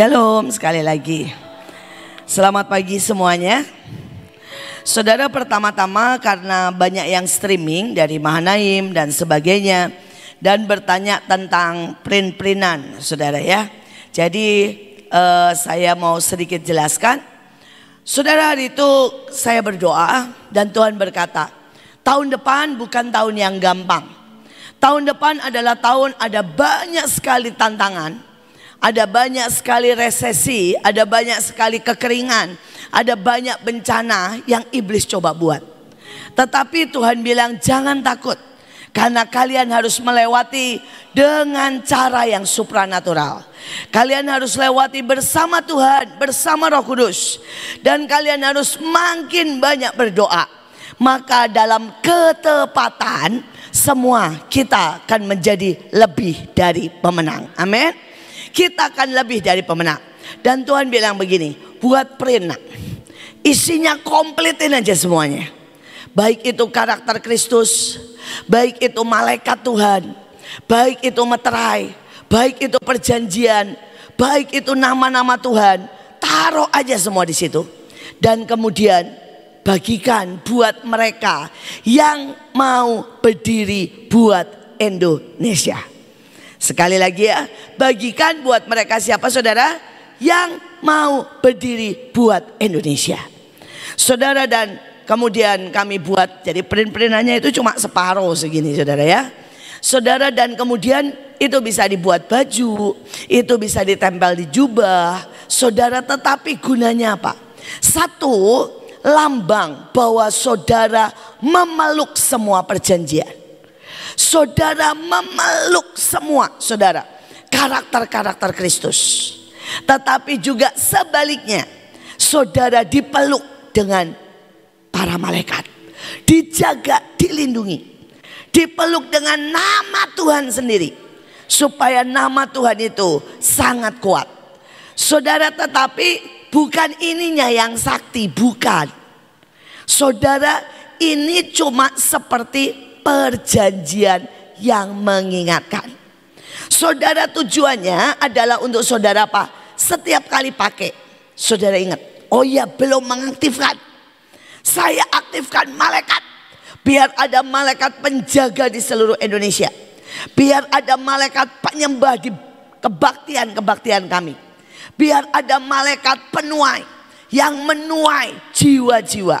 Shalom sekali lagi. Selamat pagi semuanya. Saudara, pertama-tama karena banyak yang streaming dari Mahanaim dan sebagainya dan bertanya tentang print-printan, saudara ya. Jadi saya mau sedikit jelaskan. Saudara, hari itu saya berdoa dan Tuhan berkata, tahun depan bukan tahun yang gampang. Tahun depan adalah tahun ada banyak sekali tantangan. Ada banyak sekali resesi, ada banyak sekali kekeringan, ada banyak bencana yang iblis coba buat. Tetapi Tuhan bilang jangan takut, karena kalian harus melewati dengan cara yang supranatural. Kalian harus lewati bersama Tuhan, bersama Roh Kudus. Dan kalian harus makin banyak berdoa. Maka dalam ketepatan semua kita akan menjadi lebih dari pemenang. Amin. Kita akan lebih dari pemenang. Dan Tuhan bilang begini, buat print, isinya kompletin aja semuanya. Baik itu karakter Kristus, baik itu malaikat Tuhan, baik itu meterai, baik itu perjanjian, baik itu nama-nama Tuhan. Taruh aja semua di situ. Dan kemudian bagikan buat mereka yang mau berdiri buat Indonesia. Sekali lagi ya, bagikan buat mereka siapa saudara? Yang mau berdiri buat Indonesia. Saudara, dan kemudian kami buat, jadi print-printannya itu cuma separuh segini saudara ya. Saudara, dan kemudian itu bisa dibuat baju, itu bisa ditempel di jubah. Saudara, tetapi gunanya apa? Satu, lambang bahwa saudara memeluk semua perjanjian. Saudara memeluk semua, saudara, karakter-karakter Kristus. Tetapi juga sebaliknya, saudara dipeluk dengan para malaikat, dijaga, dilindungi, dipeluk dengan nama Tuhan sendiri, supaya nama Tuhan itu sangat kuat. Saudara, tetapi bukan ininya yang sakti, bukan. Saudara, ini cuma seperti perjanjian yang mengingatkan. Saudara, tujuannya adalah untuk saudara apa? Setiap kali pakai, saudara ingat, oh ya, belum mengaktifkan. Saya aktifkan malaikat. Biar ada malaikat penjaga di seluruh Indonesia. Biar ada malaikat penyembah di kebaktian kami. Biar ada malaikat penuai yang menuai jiwa-jiwa.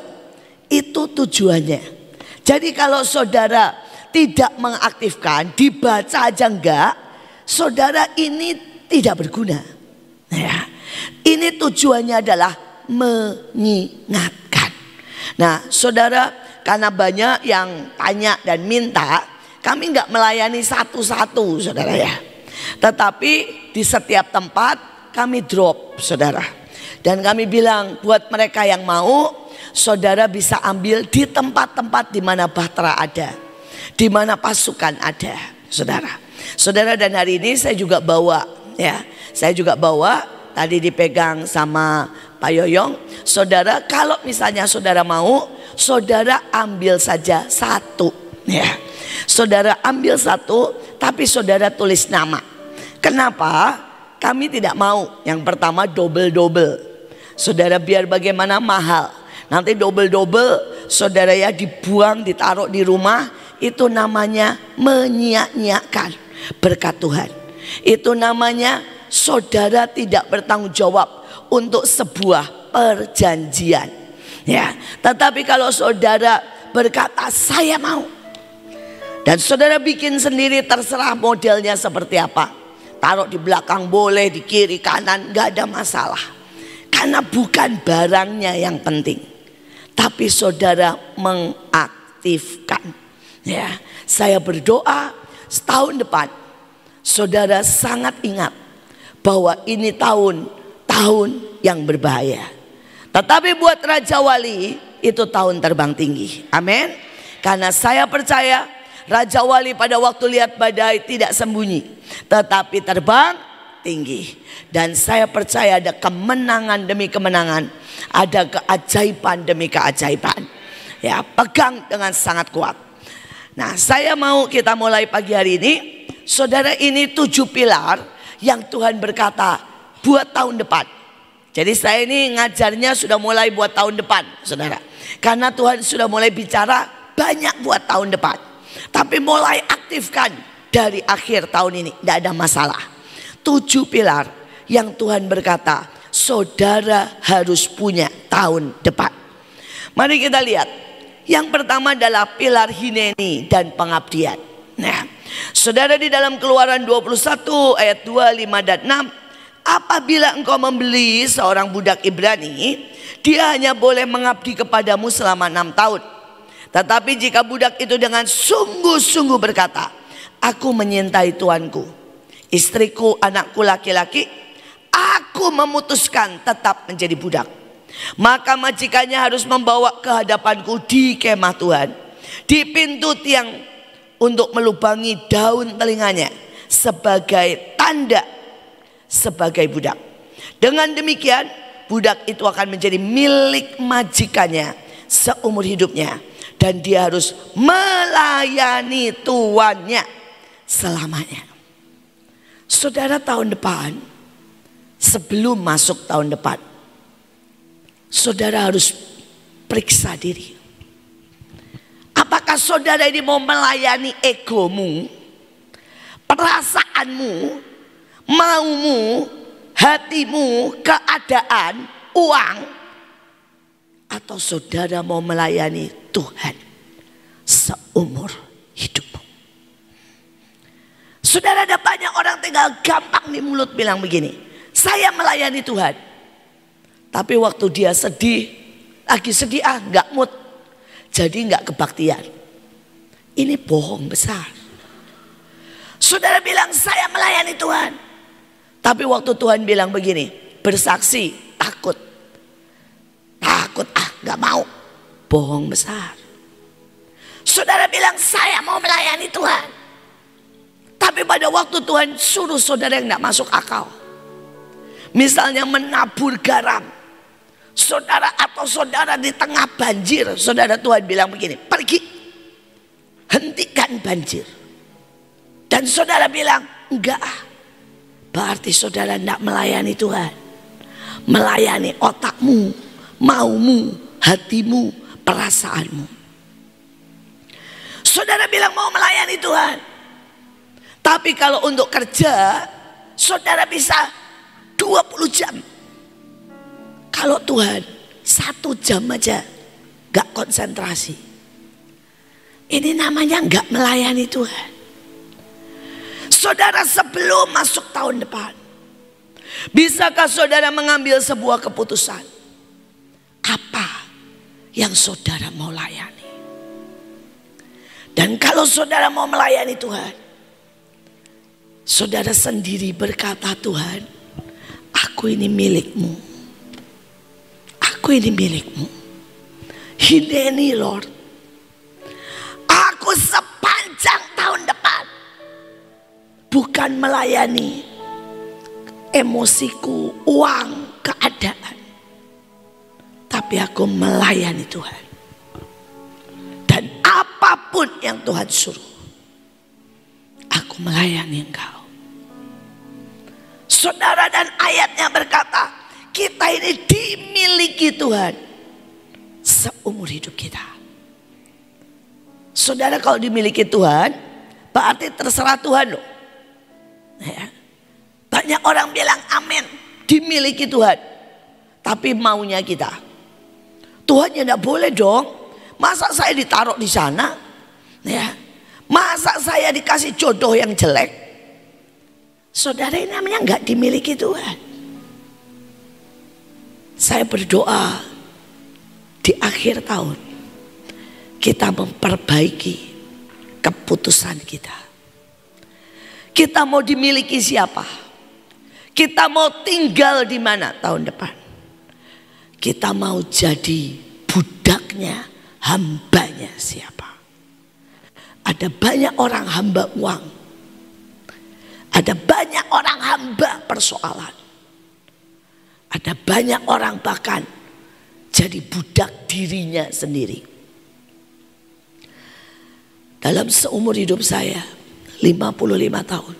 Itu tujuannya. Jadi kalau saudara tidak mengaktifkan, dibaca aja enggak, saudara ini tidak berguna. Ya, ini tujuannya adalah mengingatkan. Nah saudara, karena banyak yang tanya dan minta, kami enggak melayani satu-satu saudara ya. Tetapi di setiap tempat kami drop saudara. Dan kami bilang buat mereka yang mau, saudara bisa ambil di tempat-tempat di mana bahtera ada, di mana pasukan ada, saudara. Saudara, dan hari ini saya juga bawa, ya, saya juga bawa. Tadi dipegang sama Pak Yoyong. Saudara, kalau misalnya saudara mau, saudara ambil saja satu, ya. Saudara ambil satu, tapi saudara tulis nama. Kenapa? Kami tidak mau yang pertama double-double. Saudara, biar bagaimana mahal. Nanti double-double, saudara ya, dibuang, ditaruh di rumah. Itu namanya menyia-nyiakan berkat Tuhan. Itu namanya saudara tidak bertanggung jawab untuk sebuah perjanjian. Ya, tetapi kalau saudara berkata saya mau, dan saudara bikin sendiri, terserah modelnya seperti apa. Taruh di belakang boleh, di kiri kanan, gak ada masalah. Karena bukan barangnya yang penting, tapi saudara mengaktifkan. Ya, saya berdoa setahun depan saudara sangat ingat bahwa ini tahun yang berbahaya. Tetapi buat Raja Wali itu tahun terbang tinggi. Amin. Karena saya percaya Raja Wali pada waktu lihat badai tidak sembunyi, tetapi terbang tinggi. Dan saya percaya ada kemenangan demi kemenangan, ada keajaiban demi keajaiban. Ya, pegang dengan sangat kuat. Nah, saya mau kita mulai pagi hari ini, saudara, ini 7 pilar yang Tuhan berkata buat tahun depan. Jadi saya ini ngajarnya sudah mulai buat tahun depan, saudara. Karena Tuhan sudah mulai bicara banyak buat tahun depan. Tapi mulai aktifkan dari akhir tahun ini, tidak ada masalah. 7 pilar yang Tuhan berkata saudara harus punya tahun depan. Mari kita lihat. Yang pertama adalah pilar hineni dan pengabdian. Nah, saudara, di dalam Keluaran 21 ayat 2, 5 dan 6, apabila engkau membeli seorang budak Ibrani, dia hanya boleh mengabdi kepadamu selama 6 tahun. Tetapi jika budak itu dengan sungguh-sungguh berkata, aku menyintai tuanku, istriku, anakku laki-laki, aku memutuskan tetap menjadi budak, maka majikannya harus membawa ke hadapanku di kemah Tuhan, di pintu tiang, untuk melubangi daun telinganya sebagai tanda sebagai budak. Dengan demikian budak itu akan menjadi milik majikannya seumur hidupnya, dan dia harus melayani tuannya selamanya. Saudara, tahun depan, sebelum masuk tahun depan, saudara harus periksa diri. Apakah saudara ini mau melayani egomu, perasaanmu, maumu, hatimu, keadaan, uang, atau saudara mau melayani Tuhan seumur hidupmu? Saudara, ada banyak orang tinggal gampang di mulut bilang begini, saya melayani Tuhan. Tapi waktu dia sedih, lagi sedih, gak mood, jadi gak kebaktian. Ini bohong besar. Saudara bilang saya melayani Tuhan, tapi waktu Tuhan bilang begini, bersaksi, takut, gak mau, bohong besar. Saudara bilang saya mau melayani Tuhan, tapi pada waktu Tuhan suruh saudara yang gak masuk akal, misalnya menabur garam, saudara, atau saudara di tengah banjir, saudara, Tuhan bilang begini, pergi, hentikan banjir. Dan saudara bilang enggak, berarti saudara tidak melayani Tuhan, melayani otakmu, maumu, hatimu, perasaanmu. Saudara bilang mau melayani Tuhan, tapi kalau untuk kerja saudara bisa 20 jam. Kalau Tuhan 1 jam aja gak konsentrasi, ini namanya gak melayani Tuhan. Saudara, sebelum masuk tahun depan, bisakah saudara mengambil sebuah keputusan? Apa yang saudara mau layani? Dan kalau saudara mau melayani Tuhan, saudara sendiri berkata, Tuhan, aku ini milikmu, aku ini milikmu. Hineni Lord, aku sepanjang tahun depan bukan melayani emosiku, uang, keadaan, tapi aku melayani Tuhan. Dan apapun yang Tuhan suruh, aku melayani Engkau. Saudara, dan ayatnya berkata, kita ini dimiliki Tuhan seumur hidup kita. Saudara, kalau dimiliki Tuhan, berarti terserah Tuhan loh. Ya. Banyak orang bilang amin, dimiliki Tuhan, tapi maunya kita, Tuhan ya tidak boleh dong. Masa saya ditaruh di sana, ya? Masa saya dikasih jodoh yang jelek? Saudara, ini namanya nggak dimiliki Tuhan. Saya berdoa di akhir tahun kita memperbaiki keputusan kita. Kita mau dimiliki siapa? Kita mau tinggal di mana tahun depan? Kita mau jadi budaknya, hambanya siapa? Ada banyak orang hamba uang, ada banyak orang hamba persoalan, ada banyak orang bahkan jadi budak dirinya sendiri. Dalam seumur hidup saya 55 tahun,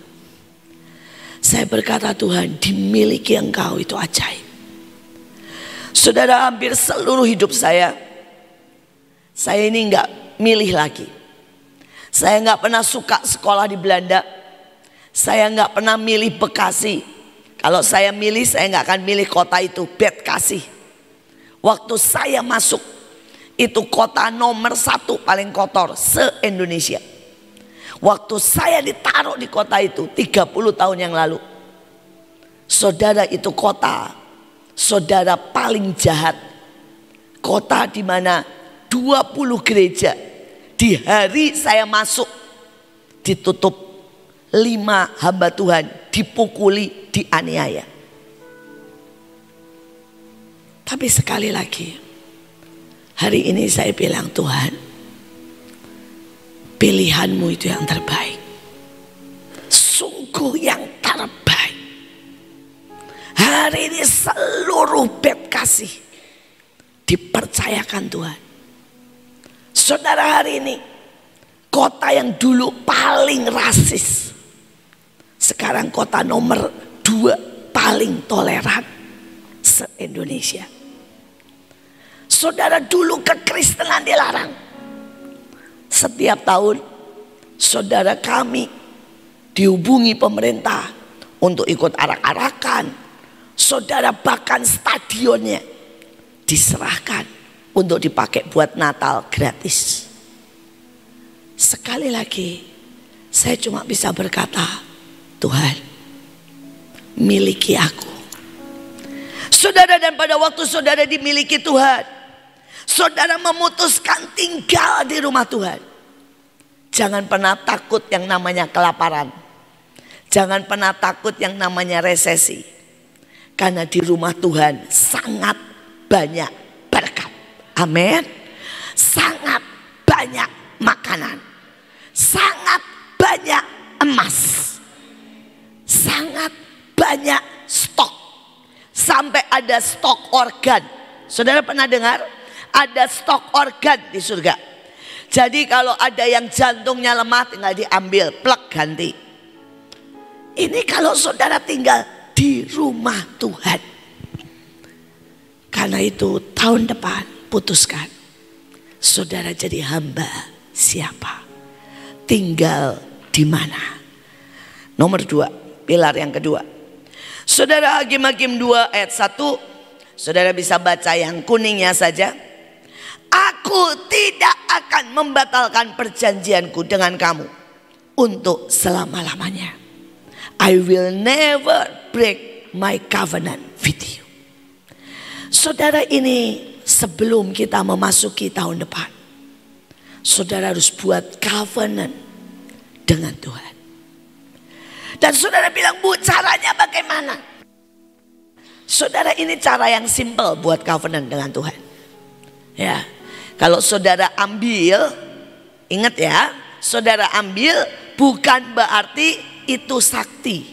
Saya berkata, Tuhan, dimiliki Engkau itu ajaib. Saudara, hampir seluruh hidup saya ini nggak milih lagi. Saya nggak pernah suka sekolah di Belanda. Saya nggak pernah milih Bekasi. Kalau saya milih, saya nggak akan milih kota itu, Bekasi. Waktu saya masuk, itu kota nomor 1 paling kotor se-Indonesia. Waktu saya ditaruh di kota itu 30 tahun yang lalu. Saudara, itu kota, saudara, paling jahat. Kota di mana 20 gereja di hari saya masuk ditutup, 5 hamba Tuhan dipukuli, dianiaya. Tapi sekali lagi, hari ini saya bilang, Tuhan, pilihanmu itu yang terbaik. Sungguh yang terbaik. Hari ini seluruh Bekasi dipercayakan Tuhan. Saudara, hari ini kota yang dulu paling rasis, sekarang kota nomor 2 paling toleran se-Indonesia. Saudara, dulu kekristenan dilarang. Setiap tahun saudara kami dihubungi pemerintah untuk ikut arak-arakan. Saudara, bahkan stadionnya diserahkan untuk dipakai buat Natal gratis. Sekali lagi saya cuma bisa berkata, Tuhan, miliki aku. Saudara, dan pada waktu saudara dimiliki Tuhan, saudara memutuskan tinggal di rumah Tuhan. Jangan pernah takut yang namanya kelaparan. Jangan pernah takut yang namanya resesi. Karena di rumah Tuhan sangat banyak berkat. Amin. Sangat banyak makanan. Sangat banyak emas. Sangat banyak stok. Sampai ada stok organ. Saudara pernah dengar? Ada stok organ di surga. Jadi kalau ada yang jantungnya lemah, tinggal diambil, plek, ganti. Ini kalau saudara tinggal di rumah Tuhan. Karena itu tahun depan putuskan, saudara jadi hamba siapa, tinggal di mana. Nomor 2, pilar yang kedua. Saudara, Hakim-Hakim 2 ayat 1, saudara bisa baca yang kuningnya saja. Aku tidak akan membatalkan perjanjianku dengan kamu untuk selama-lamanya. I will never break my covenant with you. Saudara, ini sebelum kita memasuki tahun depan, saudara harus buat covenant dengan Tuhan. Dan saudara bilang, Bu, caranya bagaimana? Saudara, ini cara yang simple buat covenant dengan Tuhan. Ya, kalau saudara ambil, ingat ya, saudara ambil bukan berarti itu sakti.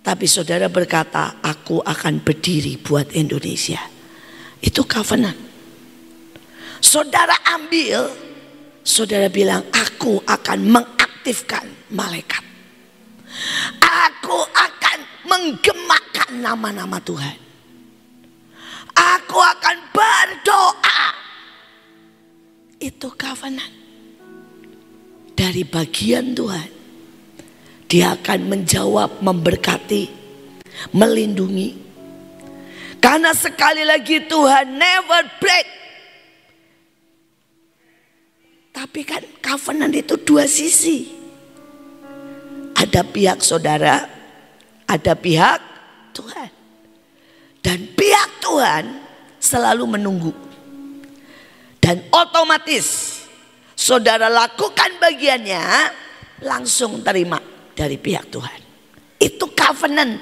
Tapi saudara berkata, aku akan berdiri buat Indonesia. Itu covenant. Saudara ambil, saudara bilang, aku akan mengaktifkan malaikat. Aku akan menggemakan nama-nama Tuhan. Aku akan berdoa. Itu covenant. Dari bagian Tuhan, Dia akan menjawab, memberkati, melindungi. Karena sekali lagi Tuhan never break. Tapi kan covenant itu 2 sisi. Ada pihak saudara, ada pihak Tuhan. Dan pihak Tuhan selalu menunggu. Dan otomatis saudara lakukan bagiannya, langsung terima dari pihak Tuhan. Itu covenant.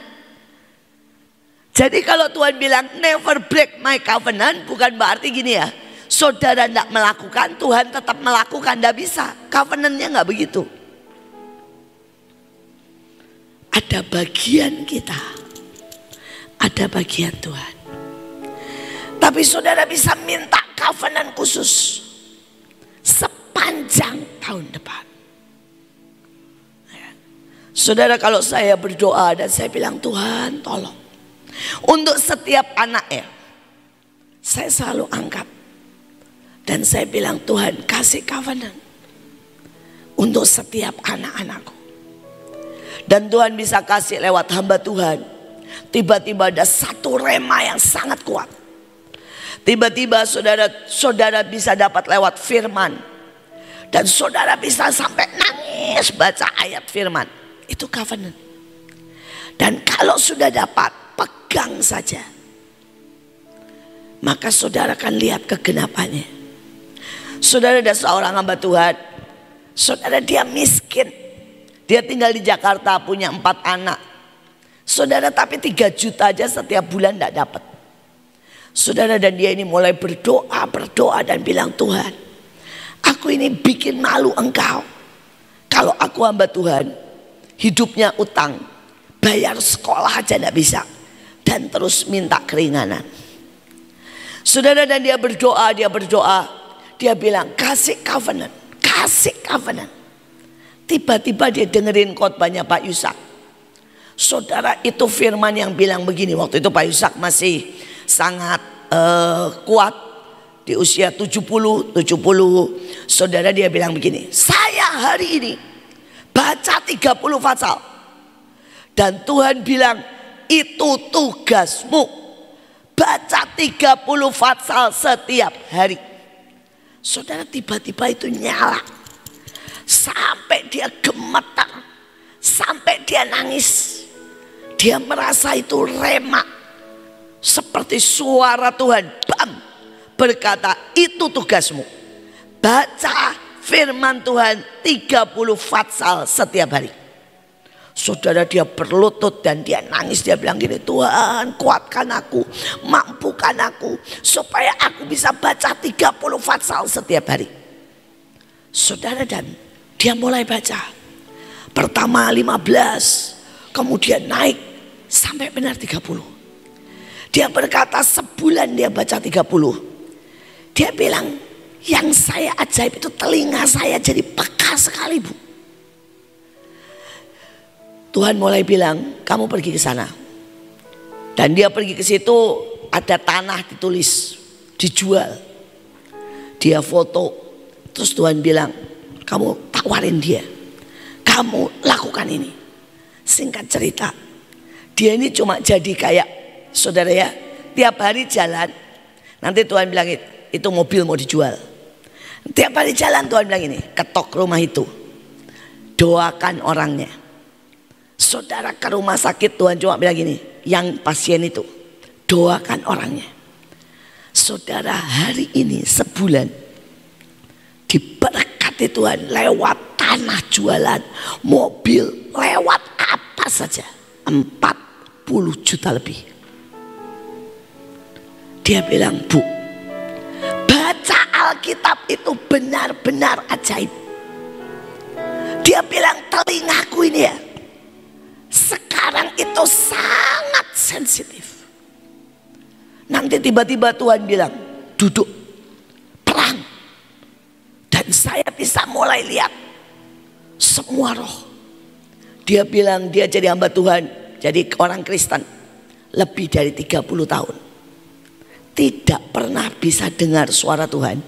Jadi kalau Tuhan bilang never break my covenant, bukan berarti gini ya, saudara tidak melakukan, Tuhan tetap melakukan. Tidak bisa. Covenantnya nggak begitu. Ada bagian kita, ada bagian Tuhan. Tapi saudara bisa minta covenant khusus sepanjang tahun depan. Saudara, kalau saya berdoa dan saya bilang Tuhan tolong, untuk setiap anaknya saya selalu angkat dan saya bilang Tuhan kasih covenant untuk setiap anak-anakku. Dan Tuhan bisa kasih lewat hamba Tuhan. Tiba-tiba ada satu rema yang sangat kuat. Tiba-tiba saudara bisa dapat lewat firman. Dan saudara bisa sampai nangis baca ayat firman. Itu covenant. Dan kalau sudah dapat, pegang saja. Maka saudara akan lihat kegenapannya. Saudara ada seorang hamba Tuhan. Saudara dia miskin. Dia tinggal di Jakarta, punya 4 anak. Saudara, tapi 3 juta aja setiap bulan tidak dapat. Saudara, dan dia ini mulai berdoa dan bilang, Tuhan, aku ini bikin malu Engkau. Kalau aku hamba Tuhan, hidupnya utang, bayar sekolah aja tidak bisa, dan terus minta keringanan. Saudara, dan dia berdoa, dia bilang kasih covenant, kasih covenant. Tiba-tiba dia dengerin khotbahnya Pak Yusak. Saudara, itu firman yang bilang begini. Waktu itu Pak Yusak masih sangat kuat, di usia 70. Saudara, dia bilang begini, saya hari ini baca 30 pasal. Dan Tuhan bilang, itu tugasmu, baca 30 pasal setiap hari. Saudara, tiba-tiba itu nyala. Sampai dia gemetar, sampai dia nangis. Dia merasa itu rema, seperti suara Tuhan bam, berkata, itu tugasmu, baca firman Tuhan 30 pasal setiap hari. Saudara, dia berlutut dan dia nangis. Dia bilang gini, Tuhan kuatkan aku, mampukan aku, supaya aku bisa baca 30 pasal setiap hari. Saudara, dan dia mulai baca. Pertama 15, kemudian naik sampai benar 30. Dia berkata sebulan dia baca 30. Dia bilang, yang saya ajaib itu telinga saya jadi peka sekali, Bu. Tuhan mulai bilang, kamu pergi ke sana. Dan dia pergi ke situ, ada tanah ditulis, dijual. Dia foto. Terus Tuhan bilang, kamu tawarin dia, kamu lakukan ini. Singkat cerita, dia ini cuma jadi kayak, saudara ya, tiap hari jalan. Nanti Tuhan bilang, itu mobil mau dijual. Tiap hari jalan Tuhan bilang ini, ketok rumah itu, doakan orangnya. Saudara, ke rumah sakit Tuhan cuma bilang gini, yang pasien itu doakan orangnya. Saudara, hari ini sebulan diberkati Tuhan lewat tanah jualan, mobil, lewat apa saja, 40 juta lebih. Dia bilang, Bu, baca Alkitab itu benar-benar ajaib. Dia bilang, telingaku ini ya, sekarang itu sangat sensitif. Nanti tiba-tiba Tuhan bilang, duduk, perang. Dan saya bisa mulai lihat semua roh. Dia bilang dia jadi hamba Tuhan, jadi orang Kristen lebih dari 30 tahun. Tidak pernah bisa dengar suara Tuhan.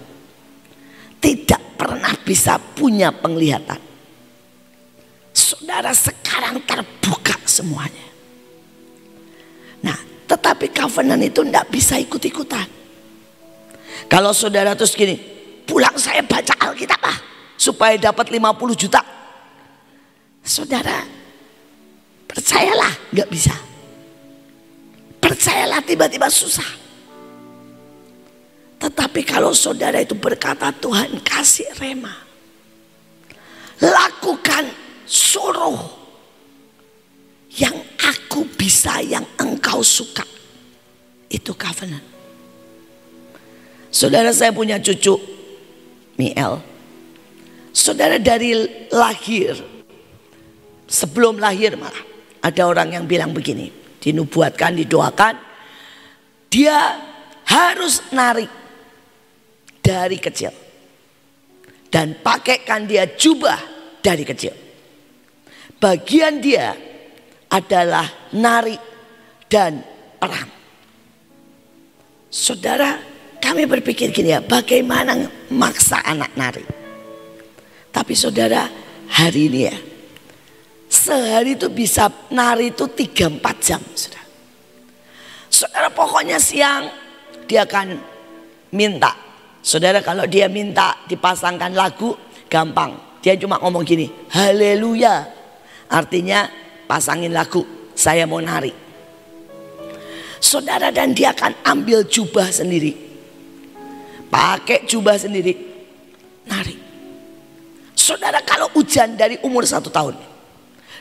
Tidak pernah bisa punya penglihatan. Saudara, sekarang terbuka semuanya. Nah, tetapi covenant itu tidak bisa ikut-ikutan. Kalau saudara terus gini, pulang saya baca Alkitab supaya dapat 50 juta. Saudara, percayalah nggak bisa. Percayalah tiba-tiba susah. Tetapi kalau saudara itu berkata, Tuhan kasih rema, lakukan, suruh yang aku bisa, yang engkau suka, itu covenant. Saudara, saya punya cucu Miel. Saudara, dari lahir, sebelum lahir malah ada orang yang bilang begini, dinubuatkan, didoakan, dia harus narik dari kecil dan pakaikan dia jubah dari kecil. bagian dia adalah nari dan perang. Saudara, kami berpikir gini ya, bagaimana maksa anak nari. Tapi saudara, hari ini ya, sehari itu bisa nari itu 3-4 jam. Saudara, pokoknya siang dia akan minta. Saudara, kalau dia minta dipasangkan lagu, gampang. Dia cuma ngomong gini, haleluya. Artinya pasangin lagu, saya mau nari. Saudara, dan dia akan ambil jubah sendiri, pakai jubah sendiri, nari. Saudara, kalau hujan dari umur 1 tahun,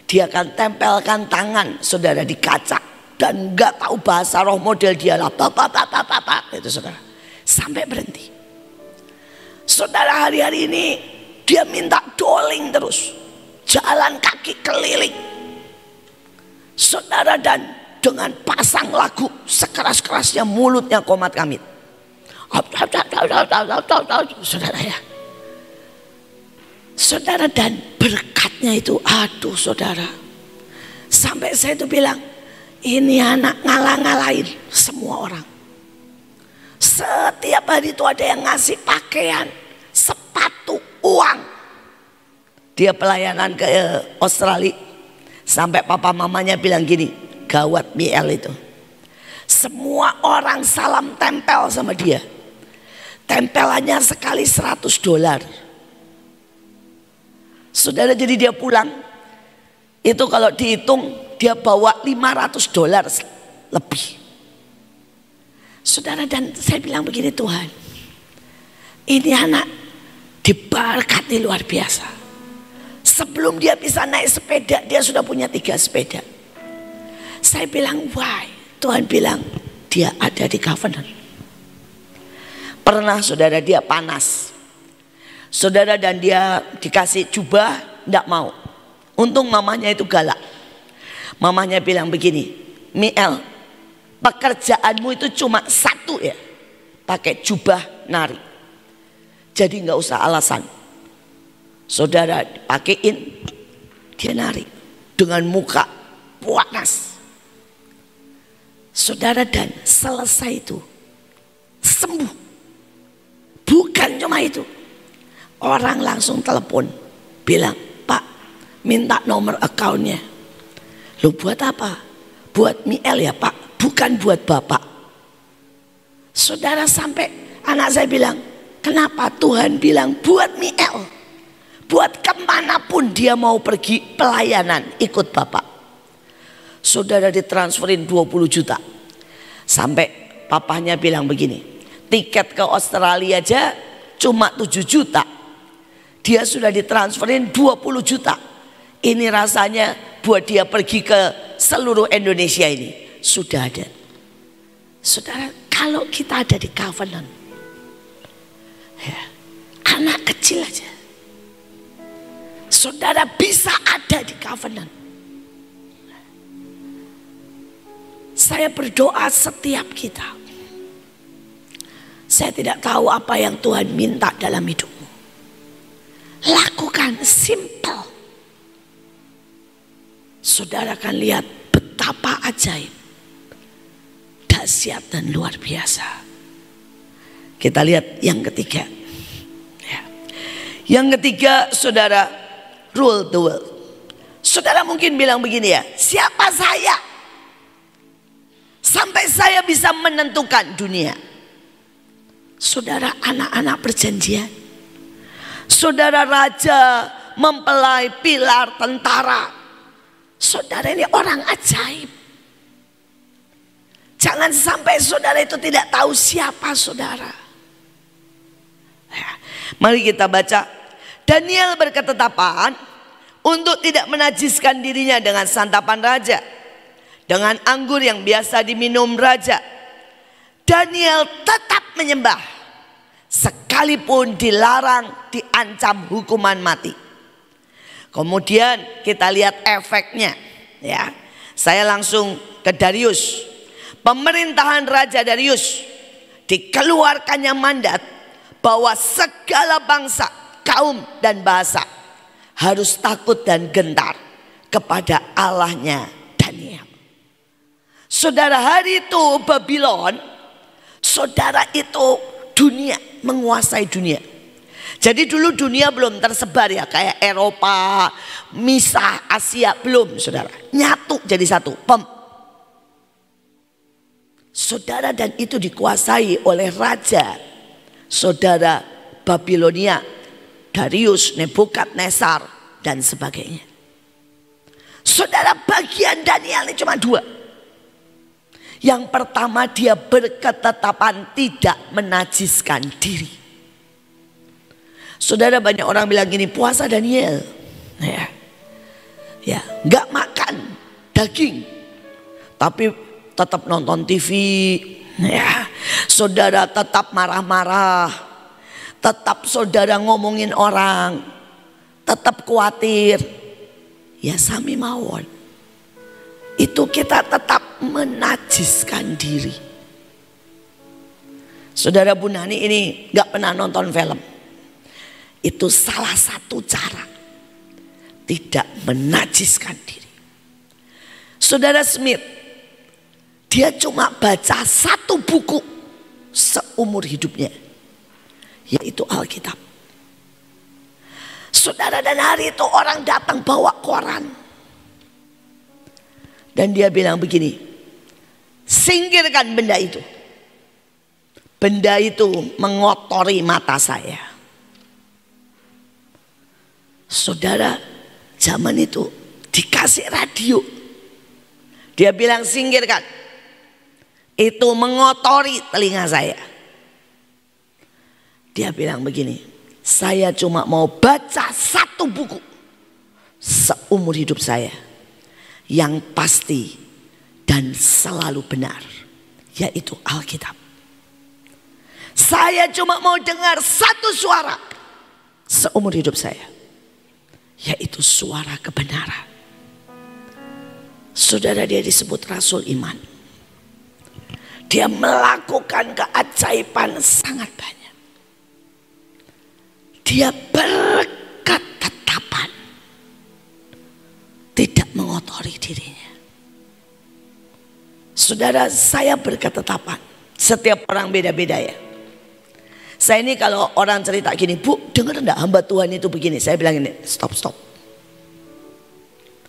dia akan tempelkan tangan saudara di kaca, dan nggak tahu bahasa roh, model dia lah bapak itu saudara, sampai berhenti. Saudara, hari-hari ini dia minta doling terus, jalan kaki keliling. Saudara, dan dengan pasang lagu sekeras-kerasnya, mulutnya komat kamit. Saudara ya, saudara, dan berkatnya itu, aduh saudara, sampai saya itu bilang, ini anak ngalah-ngalahin semua orang. Setiap hari itu ada yang ngasih pakaian, sepatu, uang. Dia pelayanan ke Australia, sampai papa mamanya bilang gini, gawat Miel itu. Semua orang salam tempel sama dia. Tempelannya sekali $100. Saudara, jadi dia pulang, itu kalau dihitung dia bawa $500 lebih. Saudara, dan saya bilang begini, Tuhan, ini anak diberkati luar biasa. Sebelum dia bisa naik sepeda, dia sudah punya 3 sepeda. Saya bilang, why? Tuhan bilang, dia ada di covenant. Pernah saudara, dia panas. Saudara, dan dia dikasih jubah, tidak mau. Untung mamanya itu galak. Mamanya bilang begini, Miel, pekerjaanmu itu cuma 1 ya, pakai jubah nari. Jadi nggak usah alasan. Saudara, pakein, dia nari dengan muka panas. Saudara, dan selesai itu sembuh. Bukan cuma itu, orang langsung telepon bilang, Pak, minta nomor akunnya. Lu buat apa? Buat Miel ya Pak, bukan buat Bapak. Saudara, sampai anak saya bilang, kenapa Tuhan bilang buat Miel? Buat kemanapun dia mau pergi pelayanan, ikut Bapak. Saudara, ditransferin 20 juta. Sampai papahnya bilang begini, tiket ke Australia aja cuma 7 juta. Dia sudah ditransferin 20 juta. Ini rasanya buat dia pergi ke seluruh Indonesia ini. Sudah ada. Saudara, kalau kita ada di covenant, ya, anak kecil aja, saudara bisa ada di covenant. Saya berdoa setiap kita. Saya tidak tahu apa yang Tuhan minta dalam hidupmu. Lakukan, simple. Saudara akan lihat betapa ajaib, dahsyat dan luar biasa. Kita lihat yang ketiga. Ya. Yang ketiga, saudara, rule the world. Saudara mungkin bilang begini ya, siapa saya sampai saya bisa menentukan dunia? Saudara, anak-anak perjanjian, saudara, raja, mempelai, pilar, tentara. Saudara, ini orang ajaib. Jangan sampai saudara itu tidak tahu siapa saudara. Ya, mari kita baca. Daniel berketetapan untuk tidak menajiskan dirinya dengan santapan raja, dengan anggur yang biasa diminum raja. Daniel tetap menyembah, sekalipun dilarang, diancam hukuman mati. Kemudian kita lihat efeknya, ya. Saya langsung ke Darius. Pemerintahan Raja Darius, dikeluarkannya mandat bahwa segala bangsa, kaum dan bahasa harus takut dan gentar kepada Allahnya Daniel. Saudara, hari itu Babylon, saudara, itu dunia, menguasai dunia. Jadi dulu dunia belum tersebar ya, kayak Eropa, misah, Asia, belum saudara. Nyatu jadi satu, saudara, dan itu dikuasai oleh raja, saudara, Babilonia, Darius, Nebukadnezar, dan sebagainya. Saudara, bagian Daniel ini cuma dua. Yang pertama, dia berketetapan tidak menajiskan diri. Saudara, banyak orang bilang gini, puasa Daniel, ya, nggak makan daging, tapi tetap nonton TV, ya. Saudara tetap marah-marah, tetap saudara ngomongin orang, tetap khawatir. Ya sami mawon. Itu kita tetap menajiskan diri. Saudara, Bu Nani ini gak pernah nonton film. Itu salah satu cara tidak menajiskan diri. Saudara Smith, dia cuma baca satu buku seumur hidupnya, yaitu Alkitab. Saudara, dan hari itu orang datang bawa koran. Dan dia bilang begini, singkirkan benda itu. Benda itu mengotori mata saya. Saudara, zaman itu dikasih radio. Dia bilang singkirkan. Itu mengotori telinga saya. Dia bilang begini, saya cuma mau baca satu buku seumur hidup saya yang pasti dan selalu benar, yaitu Alkitab. Saya cuma mau dengar satu suara seumur hidup saya, yaitu suara kebenaran. Saudara, dia disebut Rasul Iman. Dia melakukan keajaiban sangat banyak. Dia berketetapan, tidak mengotori dirinya. Saudara, saya berketetapan. Setiap orang beda-beda ya. Saya ini kalau orang cerita gini, Bu, dengar enggak hamba Tuhan itu begini? Saya bilang ini, stop.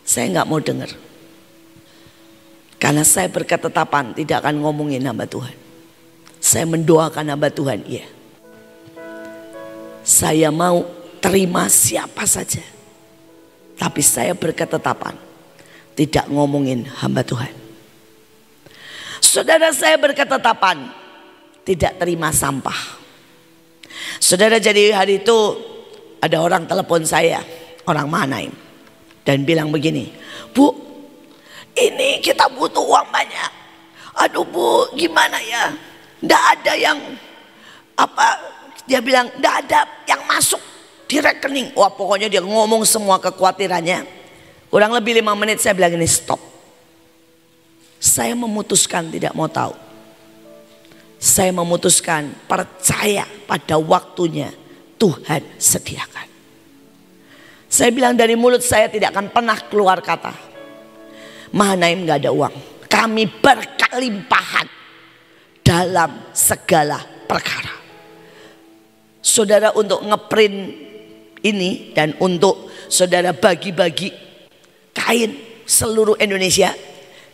Saya enggak mau dengar. Karena saya berketetapan tidak akan ngomongin hamba Tuhan. Saya mendoakan hamba Tuhan, iya. Saya mau terima siapa saja, tapi saya berketetapan tidak ngomongin hamba Tuhan. Saudara, saya berketetapan tidak terima sampah. Saudara, jadi hari itu ada orang telepon saya, orang Mahanaim, dan bilang begini, Bu, ini kita butuh uang banyak. Aduh Bu, gimana ya? Nggak ada yang dia bilang nggak ada yang masuk di rekening. Wah, pokoknya dia ngomong semua kekhawatirannya. Kurang lebih 5 menit saya bilang ini, stop. Saya memutuskan tidak mau tahu. Saya memutuskan percaya pada waktunya Tuhan sediakan. Saya bilang dari mulut saya tidak akan pernah keluar kata Mahanaim nggak ada uang. Kami berkelimpahan dalam segala perkara. Saudara, untuk ngeprint ini dan untuk saudara bagi-bagi kain seluruh Indonesia,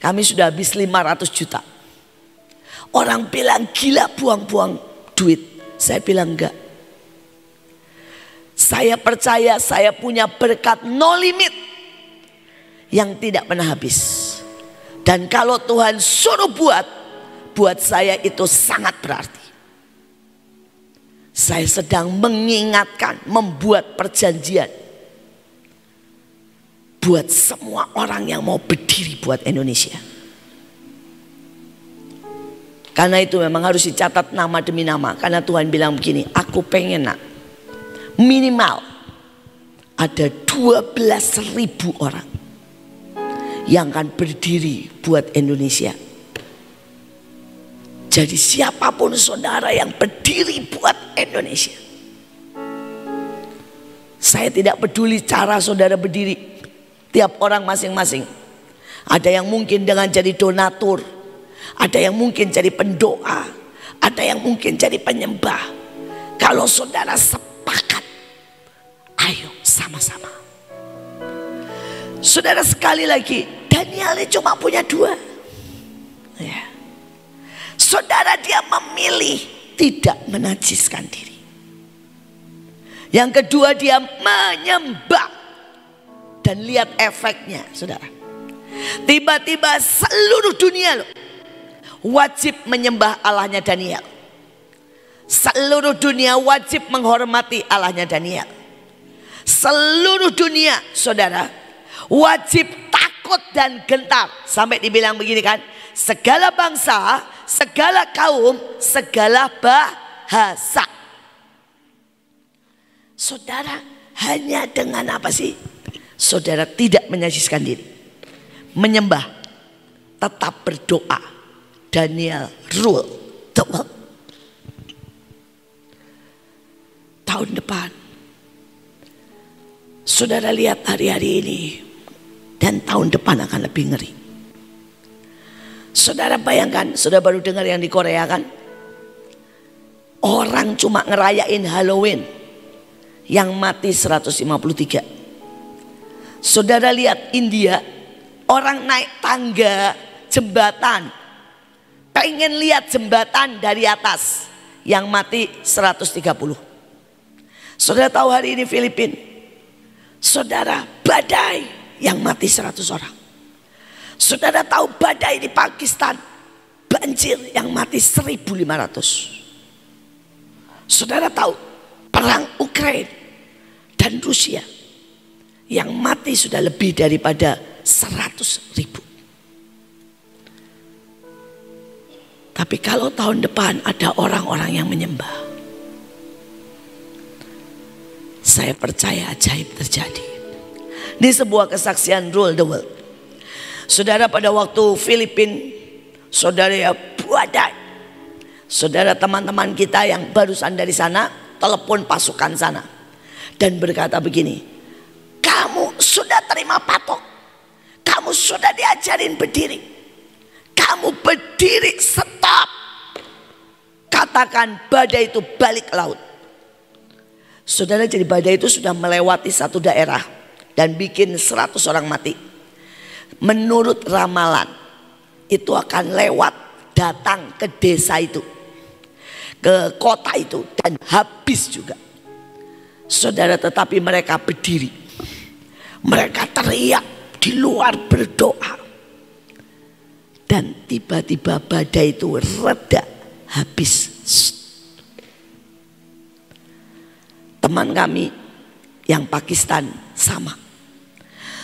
kami sudah habis 500 juta. Orang bilang gila, buang-buang duit. Saya bilang enggak. Saya percaya saya punya berkat no limit yang tidak pernah habis. Dan kalau Tuhan suruh buat saya itu sangat berarti. Saya sedang mengingatkan, membuat perjanjian buat semua orang yang mau berdiri buat Indonesia. Karena itu memang harus dicatat nama demi nama. Karena Tuhan bilang begini, aku pengen nak, minimal ada 12.000 orang yang akan berdiri buat Indonesia. Jadi siapapun saudara yang berdiri buat Indonesia, saya tidak peduli cara saudara berdiri. Tiap orang masing-masing. Ada yang mungkin dengan jadi donatur, ada yang mungkin jadi pendoa, ada yang mungkin jadi penyembah. Kalau saudara sepakat, ayo sama-sama. Saudara, sekali lagi, Daniel ini cuma punya 2 ya. Saudara, dia memilih tidak menajiskan diri. Yang kedua, dia menyembah. Dan lihat efeknya, saudara. Tiba-tiba seluruh dunia wajib menyembah Allahnya Daniel. Seluruh dunia wajib menghormati Allahnya Daniel. Seluruh dunia, saudara, wajib takut dan gentar. Sampai dibilang begini kan, segala bangsa, segala kaum, segala bahasa. Saudara, hanya dengan apa sih? Saudara tidak menajiskan diri, menyembah, tetap berdoa. Daniel rule the world. Tahun depan, saudara lihat hari-hari ini, dan tahun depan akan lebih ngeri. Saudara bayangkan, saudara baru dengar yang di Korea kan? Orang cuma ngerayain Halloween, yang mati 153. Saudara lihat India, orang naik tangga jembatan, pengen lihat jembatan dari atas, yang mati 130. Saudara tahu hari ini Filipina, saudara, badai yang mati 100 orang. Saudara tahu badai di Pakistan, banjir yang mati 1.500. Saudara tahu perang Ukraina dan Rusia, yang mati sudah lebih daripada 100.000. Tapi kalau tahun depan ada orang-orang yang menyembah, saya percaya ajaib terjadi. Ini sebuah kesaksian rule the world. Saudara, pada waktu Filipina, saudara ya badai. Saudara, teman-teman kita yang barusan dari sana telepon pasukan sana dan berkata begini, kamu sudah terima patok, kamu sudah diajarin berdiri, kamu berdiri, stop. Katakan badai itu balik ke laut. Saudara, jadi badai itu sudah melewati satu daerah dan bikin 100 orang mati. Menurut ramalan, itu akan lewat, datang ke desa itu, ke kota itu, dan habis juga. Saudara, tetapi mereka berdiri. Mereka teriak di luar berdoa. Dan tiba-tiba badai itu reda, habis. Teman kami yang Pakistan sama.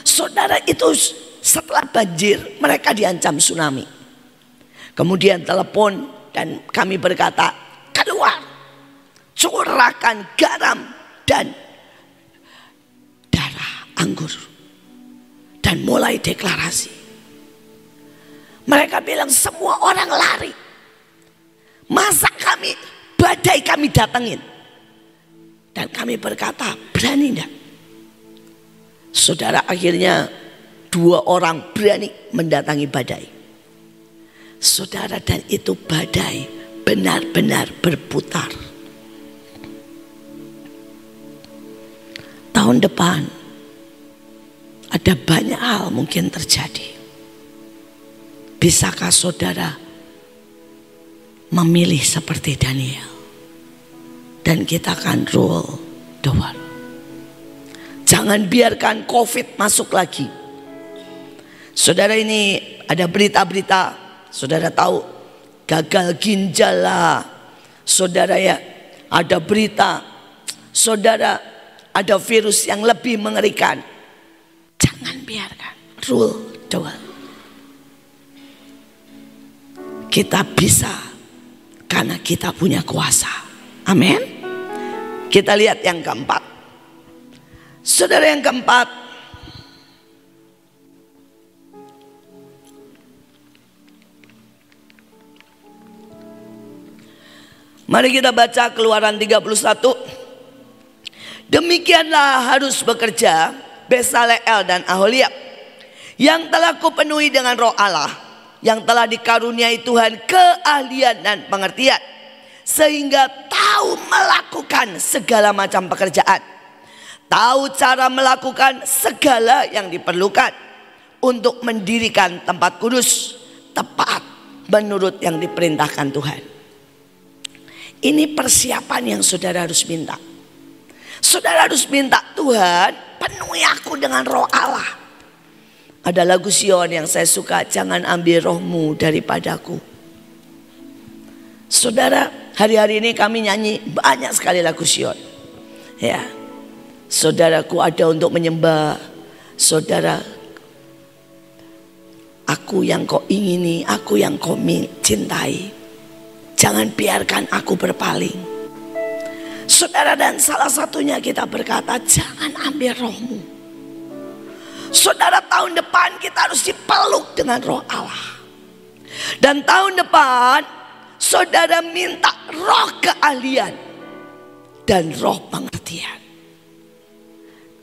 Saudara, itu setelah banjir mereka diancam tsunami. Kemudian telepon dan kami berkata, keluar, curahkan garam dan anggur, dan mulai deklarasi. Mereka bilang semua orang lari. Masa kami, badai kami datengin? Dan kami berkata, berani enggak? Saudara, akhirnya 2 orang berani mendatangi badai. Saudara, dan itu badai benar-benar berputar. Tahun depan ada banyak hal mungkin terjadi. Bisakah saudara memilih seperti Daniel? Dan kita akan rule the world. Jangan biarkan COVID masuk lagi. Saudara, ini ada berita-berita, saudara tahu, gagal ginjal lah. Saudara ya, ada berita, saudara, ada virus yang lebih mengerikan. Jangan biarkan, rule the world. Kita bisa karena kita punya kuasa. Amin. Kita lihat yang keempat. Saudara, yang keempat, mari kita baca Keluaran 31. Demikianlah harus bekerja Besaleel dan Aholiab yang telah kupenuhi dengan roh Allah, yang telah dikaruniai Tuhan keahlian dan pengertian, sehingga tahu melakukan segala macam pekerjaan, tahu cara melakukan segala yang diperlukan untuk mendirikan tempat kudus tepat menurut yang diperintahkan Tuhan. Ini persiapan yang saudara harus minta. Saudara harus minta, Tuhan penuhi aku dengan roh Allah. Ada lagu Sion yang saya suka, jangan ambil rohmu daripadaku. Saudara, hari-hari ini kami nyanyi banyak sekali lagu Sion. Ya, saudaraku ada untuk menyembah. Saudara, aku yang kau ingini, aku yang kau cintai. Jangan biarkan aku berpaling. Saudara, dan salah satunya kita berkata, jangan ambil rohmu. Saudara, tahun depan kita harus dipeluk dengan roh Allah. Dan tahun depan saudara minta roh keahlian dan roh pengertian.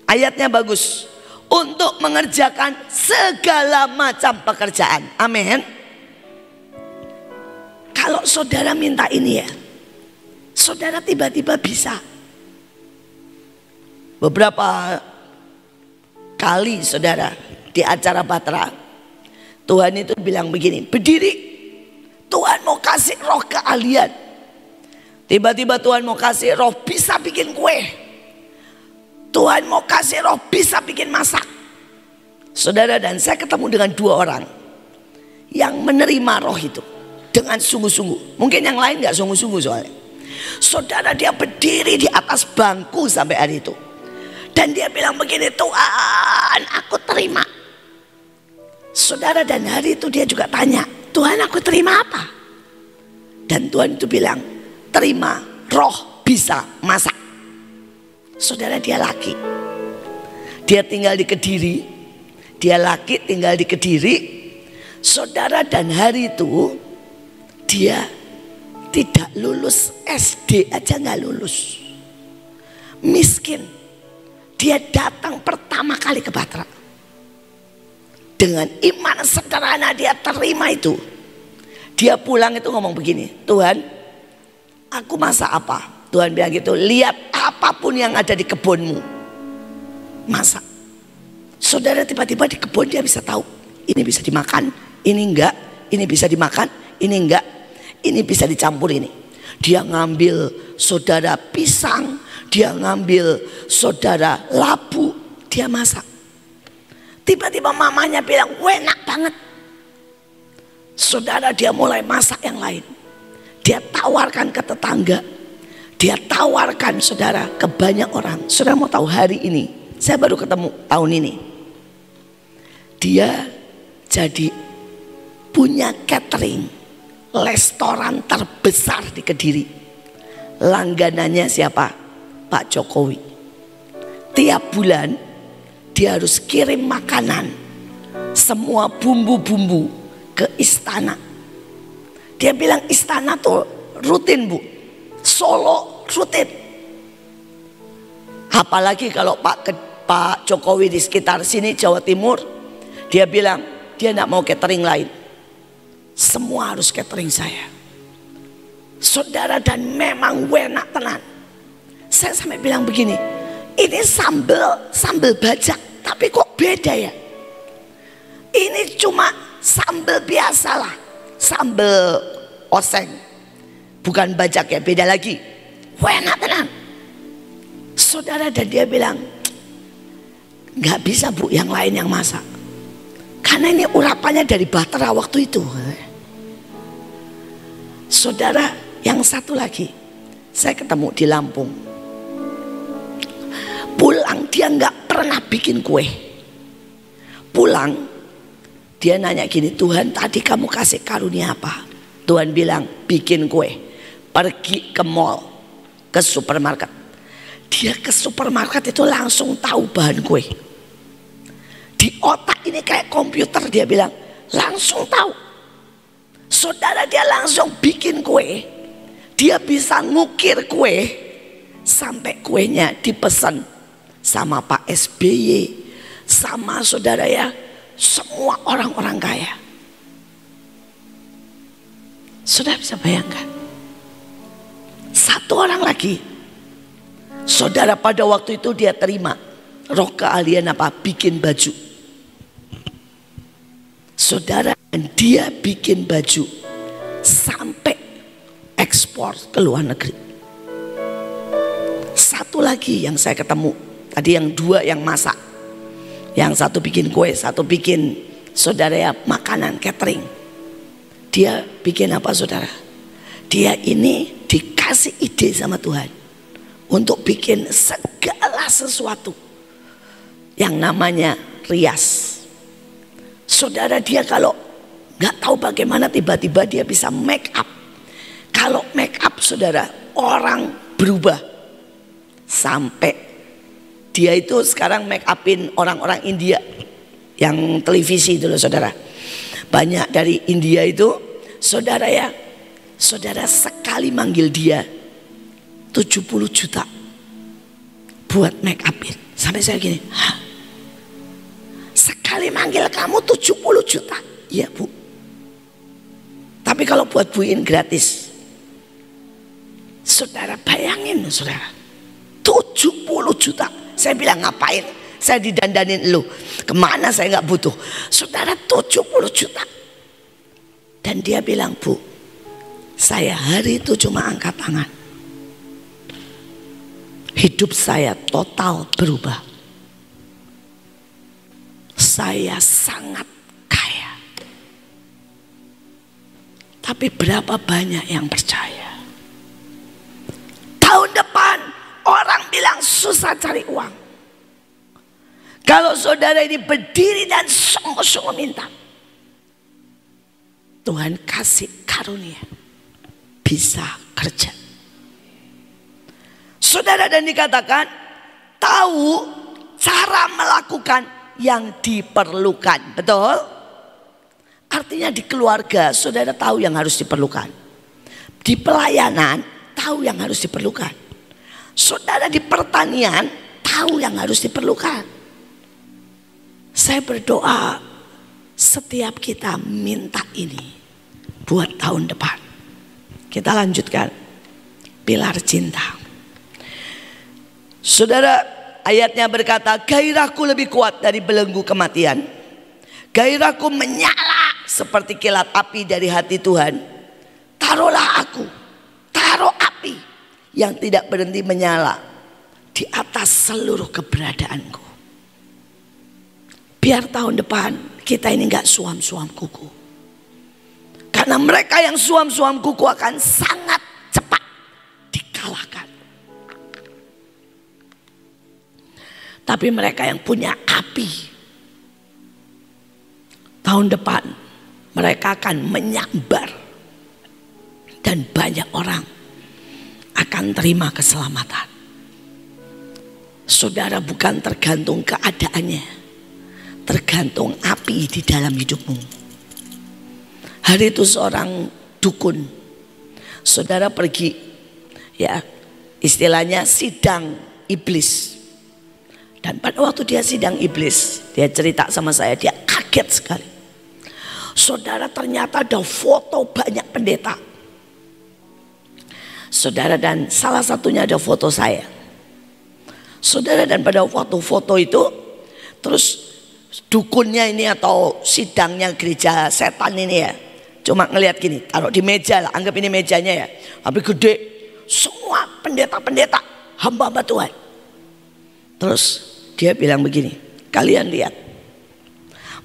Ayatnya bagus. Untuk mengerjakan segala macam pekerjaan. Amin. Kalau saudara minta ini ya, saudara tiba-tiba bisa. Beberapa kali saudara di acara Batra, Tuhan itu bilang begini, berdiri, Tuhan mau kasih roh keahlian. Tiba-tiba Tuhan mau kasih roh bisa bikin kue, Tuhan mau kasih roh bisa bikin masak. Saudara, dan saya ketemu dengan 2 orang yang menerima roh itu dengan sungguh-sungguh. Mungkin yang lain gak sungguh-sungguh soalnya. Saudara, dia berdiri di atas bangku sampai hari itu. Dan dia bilang begini, Tuhan aku terima. Saudara, dan hari itu dia juga tanya, Tuhan aku terima apa? Dan Tuhan itu bilang, terima roh bisa masak. Saudara, dia laki, dia tinggal di Kediri. Dia laki tinggal di Kediri. Saudara, dan hari itu dia tidak lulus SD aja, gak lulus. Miskin. Dia datang pertama kali ke Batra. Dengan iman sederhana dia terima itu. Dia pulang itu ngomong begini, Tuhan aku masak apa? Tuhan bilang gitu, lihat apapun yang ada di kebunmu, masak. Saudara, tiba-tiba di kebun dia bisa tahu, ini bisa dimakan, ini enggak, ini bisa dimakan, ini enggak, ini bisa dicampur ini. Dia ngambil saudara pisang, dia ngambil saudara labu, dia masak. Tiba-tiba mamanya bilang, enak banget. Saudara, dia mulai masak yang lain. Dia tawarkan ke tetangga, dia tawarkan saudara ke banyak orang. Saudara mau tahu, hari ini saya baru ketemu tahun ini, dia jadi punya catering, restoran terbesar di Kediri. Langganannya siapa? Pak Jokowi. Tiap bulan dia harus kirim makanan, semua bumbu-bumbu ke istana. Dia bilang istana tuh rutin bu, Solo rutin. Apalagi kalau Pak Jokowi di sekitar sini Jawa Timur, dia bilang dia tidak mau catering lain, semua harus catering saya. Saudara, dan memang enak tenan. Saya sampai bilang begini, ini sambal bajak, tapi kok beda ya? Ini cuma sambal biasa lah, sambal oseng, bukan bajak ya, beda lagi. Enak tenan. Saudara, dan dia bilang, nggak bisa bu yang lain yang masak, karena ini urapannya dari Batra waktu itu. Saudara, yang satu lagi saya ketemu di Lampung. Pulang dia nggak pernah bikin kue. Pulang dia nanya gini, Tuhan tadi kamu kasih karunia apa? Tuhan bilang bikin kue. Pergi ke mall, ke supermarket. Dia ke supermarket itu langsung tahu bahan kue. Di otak ini kayak komputer, dia bilang langsung tahu. Saudara, dia langsung bikin kue. Dia bisa ngukir kue sampai kuenya dipesan sama Pak SBY, sama saudara ya semua orang-orang kaya. Saudara bisa bayangkan, satu orang lagi, saudara, pada waktu itu dia terima roh keahlian apa? Bikin baju. Saudara, dia bikin baju sampai ekspor ke luar negeri. Satu lagi yang saya ketemu, tadi yang dua yang masak, yang satu bikin kue, satu bikin, saudara ya, makanan catering. Dia bikin apa, saudara? Dia ini dikasih ide sama Tuhan untuk bikin segala sesuatu yang namanya rias. Saudara, dia kalau nggak tahu bagaimana tiba-tiba dia bisa make up. Kalau make up, saudara, orang berubah. Sampai dia itu sekarang make upin orang-orang India yang televisi itu loh, saudara. Banyak dari India itu, saudara ya, saudara, sekali manggil dia 70 juta buat make upin. Sampai saya gini, hah? Sekali manggil kamu 70 juta? Iya, Bu. Tapi kalau buat buin gratis. Saudara bayangin, saudara, 70 juta. Saya bilang, ngapain saya didandanin lu? Kemana, saya nggak butuh. Saudara, 70 juta. Dan dia bilang, Bu, saya hari itu cuma angkat tangan, hidup saya total berubah. Saya sangat kaya. Tapi berapa banyak yang percaya? Tahun depan orang bilang susah cari uang. Kalau saudara ini berdiri dan sungguh-sungguh minta, Tuhan kasih karunia, bisa kerja. Saudara, dan dikatakan tahu cara melakukan yang diperlukan. Betul? Artinya di keluarga saudara tahu yang harus diperlukan. Di pelayanan tahu yang harus diperlukan. Saudara, di pertanian tahu yang harus diperlukan. Saya berdoa setiap kita minta ini buat tahun depan. Kita lanjutkan pilar cinta. Saudara, ayatnya berkata, gairahku lebih kuat dari belenggu kematian. Gairahku menyala seperti kilat api dari hati Tuhan. Taruhlah aku, taruh api yang tidak berhenti menyala di atas seluruh keberadaanku. Biar tahun depan kita ini gak suam-suam kuku. Karena mereka yang suam-suam kuku akan sangat cepat dikalahkan. Tapi mereka yang punya api, tahun depan mereka akan menyambar. Dan banyak orang akan terima keselamatan. Saudara, bukan tergantung keadaannya, tergantung api di dalam hidupmu. Hari itu seorang dukun, saudara, pergi, ya, istilahnya sidang iblis. Dan pada waktu dia sidang iblis, dia cerita sama saya, dia kaget sekali. Saudara, ternyata ada foto banyak pendeta. Saudara, dan salah satunya ada foto saya. Saudara, dan pada waktu foto itu, terus dukunnya ini atau sidangnya gereja setan ini ya, cuma ngelihat gini, taruh di meja lah, anggap ini mejanya ya, tapi gede, semua pendeta-pendeta, hamba-hamba Tuhan. Terus dia bilang begini, kalian lihat,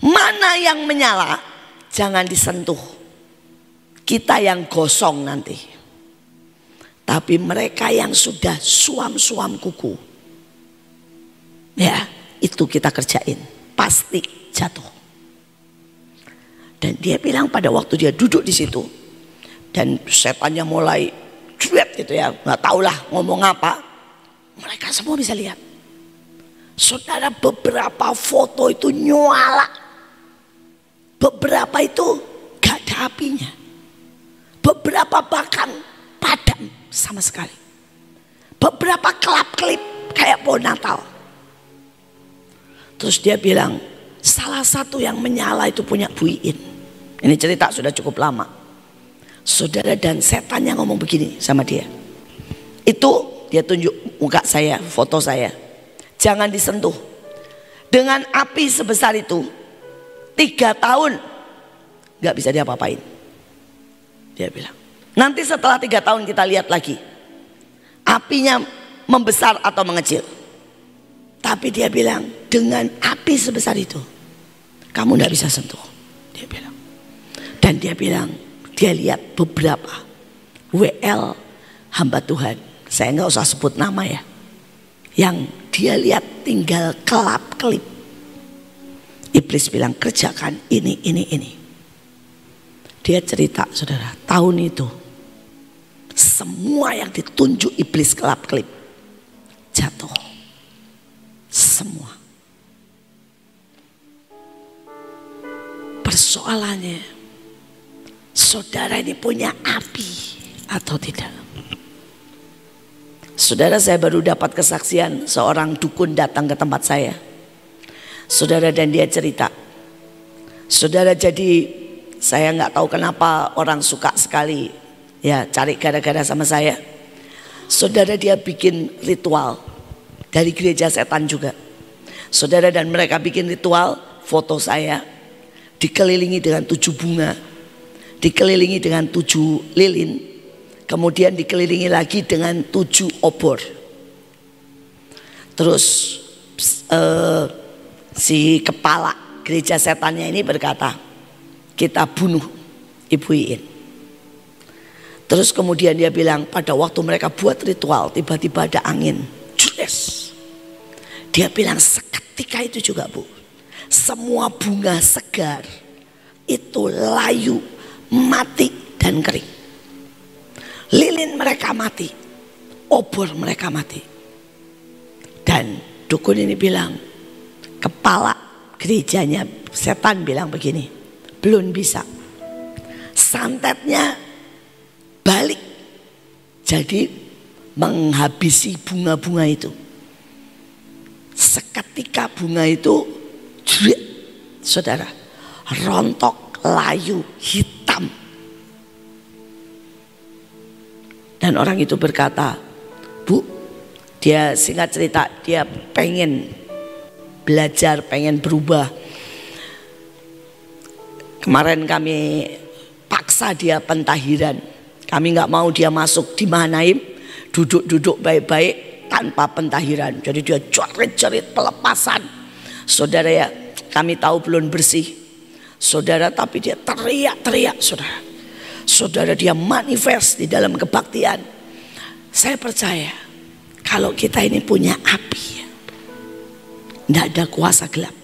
mana yang menyala jangan disentuh, kita yang gosong nanti. Tapi mereka yang sudah suam-suam kuku, ya, itu kita kerjain, pasti jatuh. Dan dia bilang pada waktu dia duduk di situ, dan setannya mulai cuet gitu ya, nggak tahulah ngomong apa, mereka semua bisa lihat. Saudara, beberapa foto itu nyala, beberapa itu gak ada apinya, beberapa bahkan padam sama sekali, beberapa kelap-kelip kayak pohon Natal. Terus dia bilang, Salah satu yang menyala itu punya Bu Iin. Ini cerita sudah cukup lama. Saudara, dan setan yang ngomong begini sama dia. Itu dia tunjuk muka saya, foto saya. Jangan disentuh. Dengan api sebesar itu 3 tahun gak bisa diapa-apain. Dia bilang, nanti setelah 3 tahun kita lihat lagi apinya membesar atau mengecil. Tapi dia bilang, dengan api sebesar itu kamu gak bisa sentuh, dia bilang. Dan dia bilang, dia lihat beberapa WL hamba Tuhan, saya gak usah sebut nama ya, yang dia lihat tinggal kelap-kelip. Iblis bilang, kerjakan ini. Dia cerita, saudara, tahun itu semua yang ditunjuk iblis kelap-kelip jatuh. Semua. Persoalannya, saudara ini punya api atau tidak? Saudara, saya baru dapat kesaksian seorang dukun datang ke tempat saya. Saudara, dan dia cerita, saudara, jadi saya nggak tahu kenapa orang suka sekali ya cari gara-gara sama saya. Saudara, dia bikin ritual dari gereja setan juga. Saudara, dan mereka bikin ritual, foto saya dikelilingi dengan 7 bunga, dikelilingi dengan 7 lilin, kemudian dikelilingi lagi dengan 7 obor. Terus si kepala gereja setannya ini berkata, kita bunuh Ibu Iin. Terus kemudian dia bilang, pada waktu mereka buat ritual tiba-tiba ada angin. Yes. Dia bilang, seketika itu juga Bu, semua bunga segar itu layu, mati dan kering. Lilin mereka mati, obor mereka mati. Dan dukun ini bilang, kepala gerejanya setan bilang begini, belum bisa. Santetnya balik, jadi menghabisi bunga-bunga itu. Seketika bunga itu, saudara, rontok, layu, hitam. Dan orang itu berkata, Bu, dia singkat cerita, dia pengen belajar, pengen berubah. Kemarin kami paksa dia pentahiran. Kami nggak mau dia masuk di Mahanaim, duduk-duduk baik-baik tanpa pentahiran. Jadi dia jerit-jerit pelepasan. Saudara ya, kami tahu belum bersih. Saudara, tapi dia teriak-teriak, saudara. Saudara, dia manifest di dalam kebaktian. Saya percaya kalau kita ini punya api, tidak ada kuasa gelap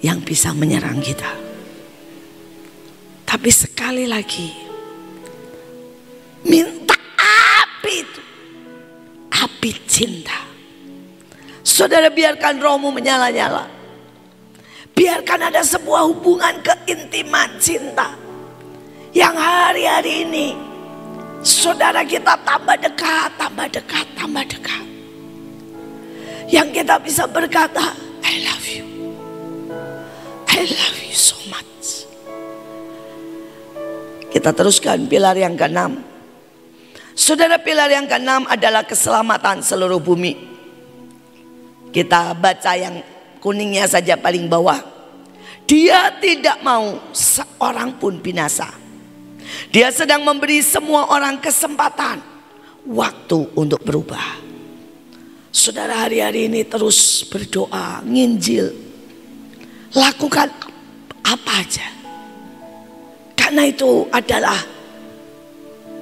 yang bisa menyerang kita. Tapi sekali lagi, minta api itu, api cinta. Saudara, biarkan rohmu menyala-nyala. Biarkan ada sebuah hubungan keintiman cinta yang hari-hari ini saudara kita tambah dekat, tambah dekat, tambah dekat. Yang kita bisa berkata, I love you, I love you so much. Kita teruskan pilar yang ke-6. Saudara, pilar yang ke-6 adalah keselamatan seluruh bumi. Kita baca yang kuningnya saja paling bawah. Dia tidak mau seorang pun binasa. Dia sedang memberi semua orang kesempatan, waktu untuk berubah. Saudara, hari-hari ini terus berdoa, nginjil, lakukan apa aja. Karena itu adalah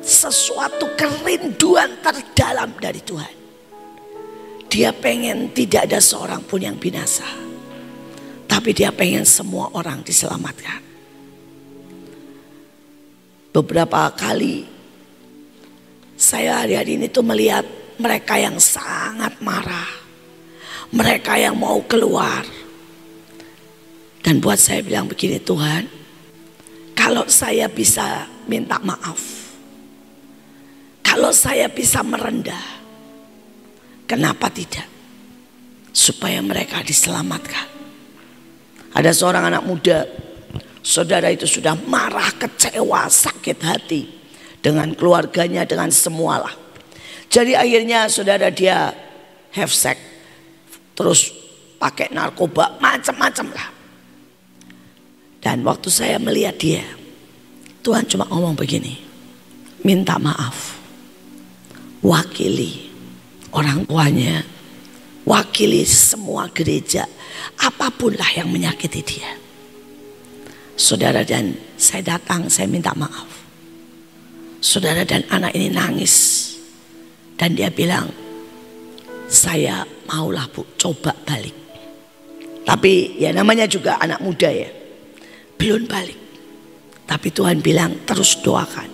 sesuatu kerinduan terdalam dari Tuhan. Dia pengen tidak ada seorang pun yang binasa, tapi dia pengen semua orang diselamatkan. Beberapa kali saya hari-hari ini tuh melihat mereka yang sangat marah, mereka yang mau keluar. Dan buat saya bilang begini, Tuhan, kalau saya bisa minta maaf, kalau saya bisa merendah, kenapa tidak? Supaya mereka diselamatkan. Ada seorang anak muda, saudara itu sudah marah, kecewa, sakit hati dengan keluarganya, dengan semualah. Jadi akhirnya saudara dia have sex, terus pakai narkoba, macam-macam lah. Dan waktu saya melihat dia, Tuhan cuma ngomong begini, minta maaf, wakili orang tuanya, wakili semua gereja, apapun lah yang menyakiti dia. Saudara, dan saya datang, saya minta maaf. Saudara, dan anak ini nangis. Dan dia bilang, saya maulah Bu, coba balik. Tapi ya namanya juga anak muda ya, belum balik. Tapi Tuhan bilang, terus doakan.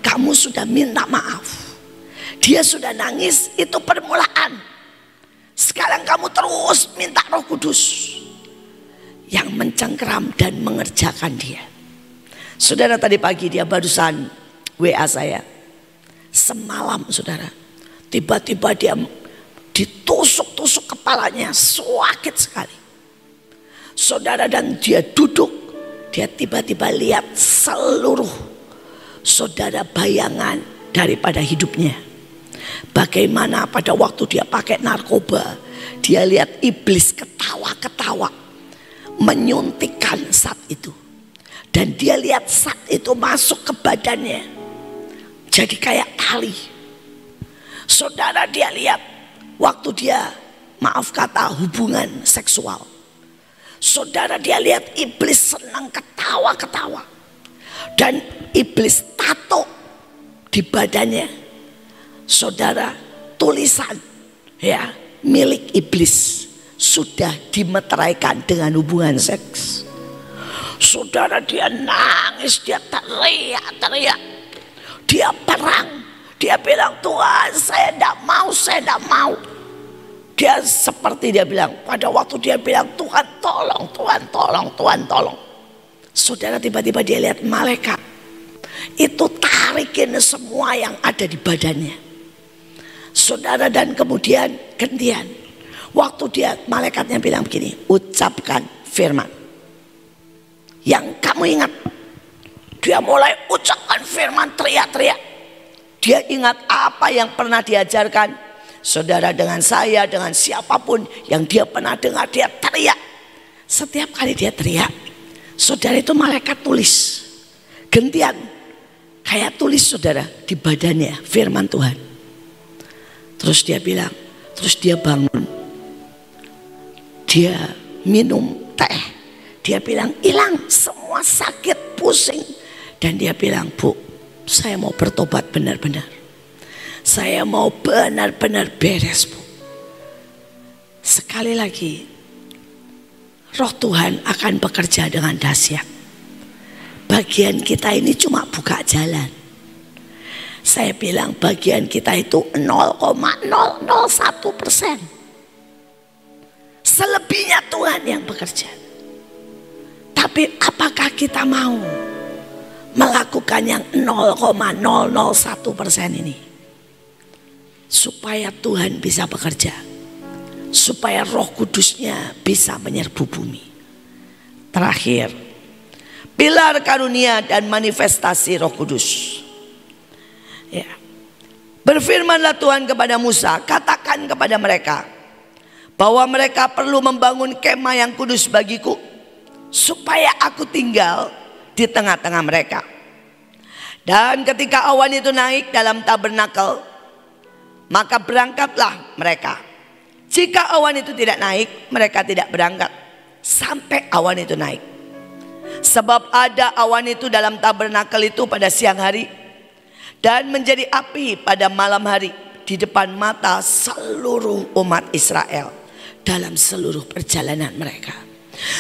Kamu sudah minta maaf, dia sudah nangis, itu permulaan. Sekarang kamu terus minta Roh Kudus yang mencengkeram dan mengerjakan dia. Saudara, tadi pagi dia barusan WA saya. Semalam saudara, tiba-tiba dia ditusuk-tusuk kepalanya, sakit sekali. Saudara, dan dia duduk, dia tiba-tiba lihat seluruh saudara bayangan daripada hidupnya. Bagaimana pada waktu dia pakai narkoba, dia lihat iblis ketawa-ketawa menyuntikkan saat itu. Dan dia lihat saat itu masuk ke badannya, jadi kayak tali. Saudara, dia lihat waktu dia, maaf kata, hubungan seksual. Saudara, dia lihat iblis senang ketawa-ketawa. Dan iblis tato di badannya. Saudara, tulisan ya milik iblis sudah dimeteraikan dengan hubungan seks. Saudara, dia nangis, dia teriak-teriak, dia perang, dia bilang, Tuhan saya tidak mau, saya tidak mau. Dia seperti dia bilang, pada waktu dia bilang, Tuhan tolong, Tuhan tolong, Tuhan tolong. Saudara, tiba-tiba dia lihat malaikat itu tarikin semua yang ada di badannya. Saudara, dan kemudian gantian. Waktu dia, malaikatnya bilang begini, ucapkan firman yang kamu ingat. Dia mulai ucapkan firman, teriak-teriak. Dia ingat apa yang pernah diajarkan saudara, dengan saya, dengan siapapun yang dia pernah dengar, dia teriak. Setiap kali dia teriak, saudara, itu malaikat tulis gantian, kayak tulis saudara di badannya firman Tuhan. Terus dia bilang, terus dia bangun, dia minum teh, dia bilang hilang semua sakit, pusing. Dan dia bilang, Bu, saya mau bertobat benar-benar, saya mau benar-benar beres Bu. Sekali lagi, Roh Tuhan akan bekerja dengan dahsyat. Bagian kita ini cuma buka jalan. Saya bilang bagian kita itu 0,001%. Selebihnya Tuhan yang bekerja. Tapi apakah kita mau melakukan yang 0,001% ini? Supaya Tuhan bisa bekerja, supaya Roh Kudusnya bisa menyerbu bumi. Terakhir, pilar karunia dan manifestasi Roh Kudus. Ya. Berfirmanlah Tuhan kepada Musa, katakan kepada mereka bahwa mereka perlu membangun kemah yang kudus bagiku, supaya aku tinggal di tengah-tengah mereka. Dan ketika awan itu naik dalam tabernakel, maka berangkatlah mereka. Jika awan itu tidak naik, mereka tidak berangkat sampai awan itu naik. Sebab ada awan itu dalam tabernakel itu pada siang hari, dan menjadi api pada malam hari di depan mata seluruh umat Israel dalam seluruh perjalanan mereka.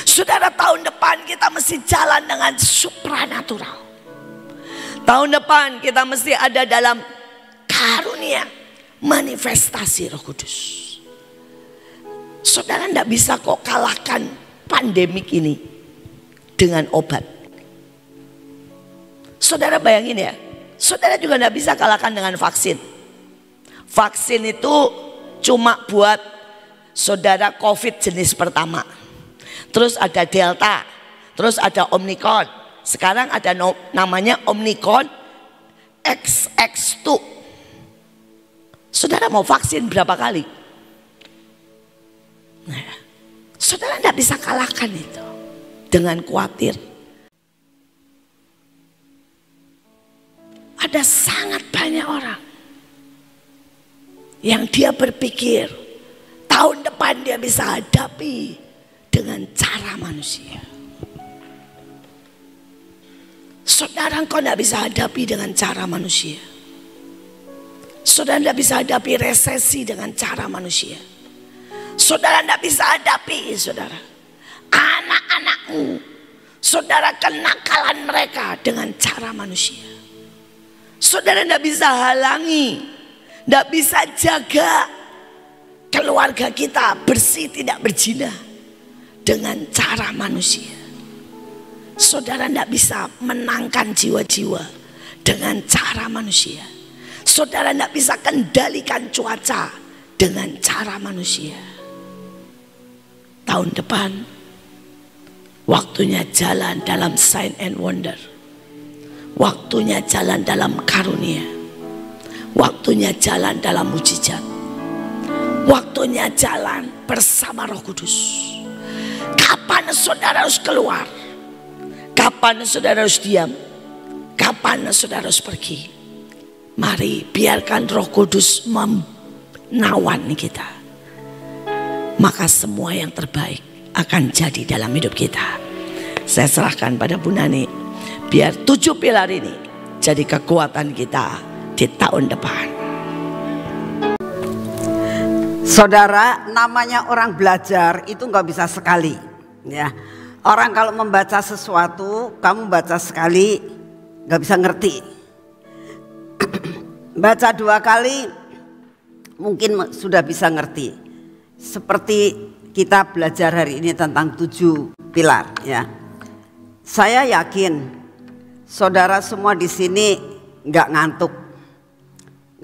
Saudara, tahun depan kita mesti jalan dengan supranatural. Tahun depan kita mesti ada dalam karunia manifestasi Roh Kudus. Saudara, tidak bisa kok kalahkan pandemik ini dengan obat. Saudara bayangin ya, saudara juga tidak bisa kalahkan dengan vaksin. Vaksin itu cuma buat saudara COVID jenis pertama. terus ada Delta, terus ada Omicron. Sekarang ada namanya Omicron XX2. Saudara mau vaksin berapa kali? Nah, saudara tidak bisa kalahkan itu dengan khawatir. Ada sangat banyak orang yang dia berpikir tahun depan dia bisa hadapi dengan cara manusia. Saudara, engkau tidak bisa hadapi dengan cara manusia. Saudara tidak bisa hadapi resesi dengan cara manusia. Saudara tidak bisa hadapi, saudara, anak-anakmu, saudara, kenakalan mereka dengan cara manusia. Saudara tidak bisa halangi, tidak bisa jaga keluarga kita bersih tidak berzina dengan cara manusia. Saudara tidak bisa menangkan jiwa-jiwa dengan cara manusia. Saudara tidak bisa kendalikan cuaca dengan cara manusia. Tahun depan waktunya jalan dalam sign and wonder. Waktunya jalan dalam karunia. Waktunya jalan dalam mujizat. Waktunya jalan bersama Roh Kudus. Kapan saudara harus keluar? Kapan saudara harus diam? Kapan saudara harus pergi? Mari biarkan Roh Kudus menawan kita. Maka semua yang terbaik akan jadi dalam hidup kita. Saya serahkan pada Bu Nani. Biar 7 pilar ini jadi kekuatan kita di tahun depan. Saudara, namanya orang belajar itu nggak bisa sekali, ya. Orang kalau membaca sesuatu, kamu baca sekali nggak bisa ngerti. Baca 2 kali mungkin sudah bisa ngerti. Seperti kita belajar hari ini tentang 7 pilar, ya. Saya yakin saudara semua di sini nggak ngantuk,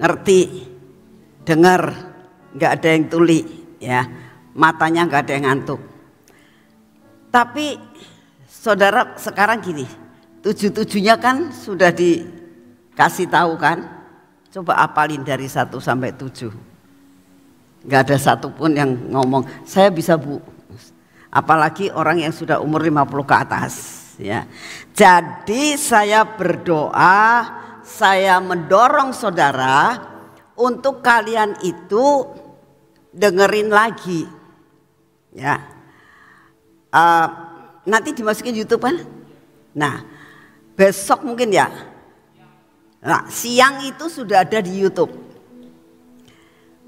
ngerti, dengar, nggak ada yang tuli, ya, matanya nggak ada yang ngantuk. Tapi saudara sekarang gini, 7-7-nya kan sudah dikasih tahu kan? Coba apalin dari 1 sampai 7. Nggak ada satupun yang ngomong saya bisa Bu. Apalagi orang yang sudah umur 50 ke atas, ya. Jadi saya berdoa, saya mendorong saudara untuk kalian itu dengerin lagi, ya. Nanti dimasukin YouTube kan? Nah, besok mungkin ya. Nah, siang itu sudah ada di YouTube.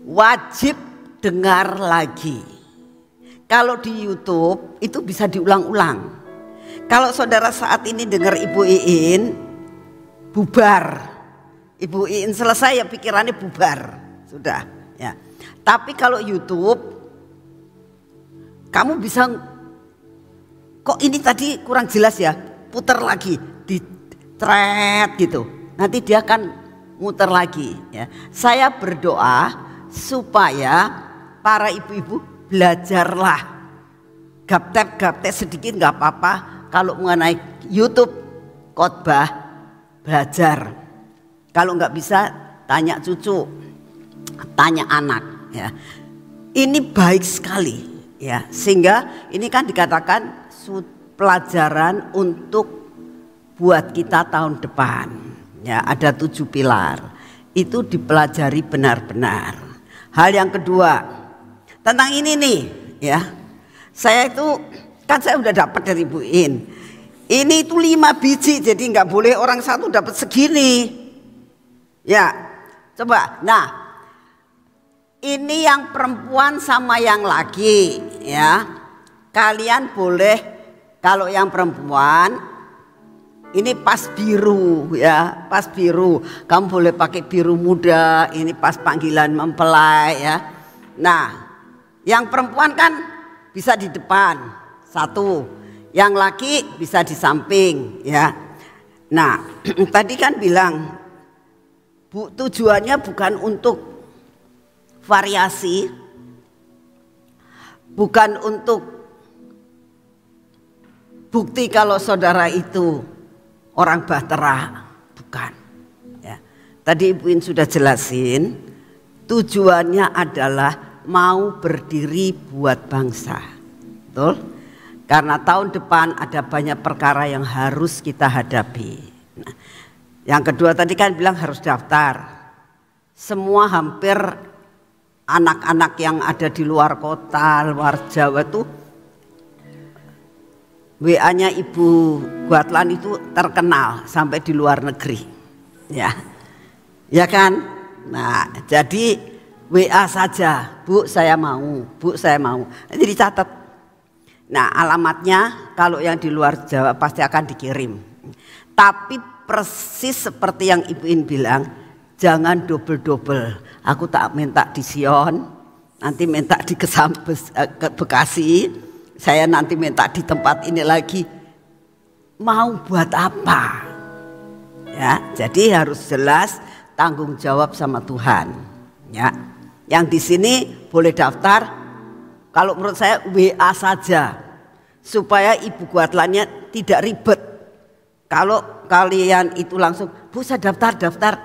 Wajib dengar lagi. Kalau di YouTube itu bisa diulang-ulang. Kalau saudara saat ini dengar Ibu Iin, bubar. Ibu Iin selesai ya pikirannya bubar. Sudah, ya. Tapi kalau YouTube kamu bisa, kok ini tadi kurang jelas ya, putar lagi, di thread gitu. Nanti dia akan muter lagi, ya. Saya berdoa supaya para ibu-ibu belajarlah. Gaptek sedikit nggak apa-apa. Kalau mengenai YouTube khotbah belajar. Kalau nggak bisa tanya cucu, tanya anak, ya. Ini baik sekali, ya. Sehingga ini kan dikatakan pelajaran untuk buat kita tahun depan, ya. Ada 7 pilar itu dipelajari benar-benar. Hal yang kedua tentang ini nih, ya. Saya itu kan saya udah dapat dari Bu In. Ini itu 5 biji, jadi nggak boleh orang satu dapat segini, ya. Coba, nah ini yang perempuan sama yang laki, ya. Kalian boleh, kalau yang perempuan ini pas biru, ya, pas biru. Kamu boleh pakai biru muda, ini pas panggilan mempelai, ya. Nah, yang perempuan kan bisa di depan, 1. Yang laki bisa di samping, ya. Nah, tadi kan bilang, Bu, tujuannya bukan untuk variasi, bukan untuk bukti kalau saudara itu orang Bahtera, bukan. Ya. Tadi Ibu In sudah jelasin, tujuannya adalah mau berdiri buat bangsa. Betul? Karena tahun depan ada banyak perkara yang harus kita hadapi. Nah, yang kedua tadi kan bilang harus daftar. Semua hampir anak-anak yang ada di luar kota, luar Jawa tuh WA-nya Ibu Guatlan itu terkenal sampai di luar negeri. Ya. Ya kan? Nah, jadi WA saja, Bu saya mau, Bu saya mau. Jadi dicatat. Nah, alamatnya kalau yang di luar Jawa pasti akan dikirim. Tapi persis seperti yang Ibu In bilang, jangan double-double. Aku tak minta di Sion, nanti minta di Bekasi, saya nanti minta di tempat ini lagi. Mau buat apa? Ya, jadi harus jelas tanggung jawab sama Tuhan. Ya, yang di sini boleh daftar. Kalau menurut saya WA saja, supaya Ibu Guatlannya tidak ribet. Kalau kalian itu langsung, Bu saya daftar,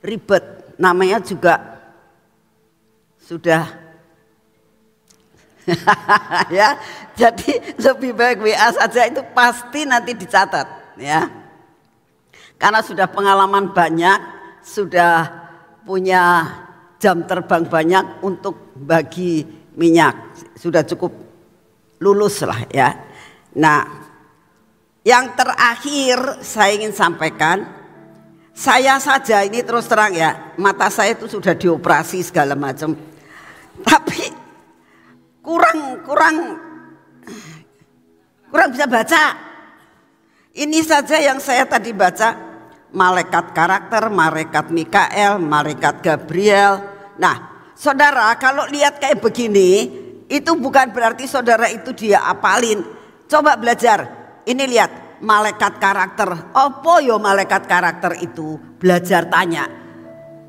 ribet. Namanya juga sudah ya. Jadi lebih baik WA saja, itu pasti nanti dicatat ya. Karena sudah pengalaman banyak, sudah punya jam terbang banyak untuk bagi minyak, sudah cukup lulus lah ya. Nah, yang terakhir saya ingin sampaikan, saya saja ini terus terang ya, mata saya itu sudah dioperasi segala macam, tapi kurang bisa baca. Ini saja yang saya tadi baca, malaikat karakter, malaikat Mikael, malaikat Gabriel. Nah, saudara kalau lihat kayak begini, itu bukan berarti saudara itu dia apalin. Coba belajar. Ini lihat malaikat karakter. Apa yo malaikat karakter itu? Belajar tanya.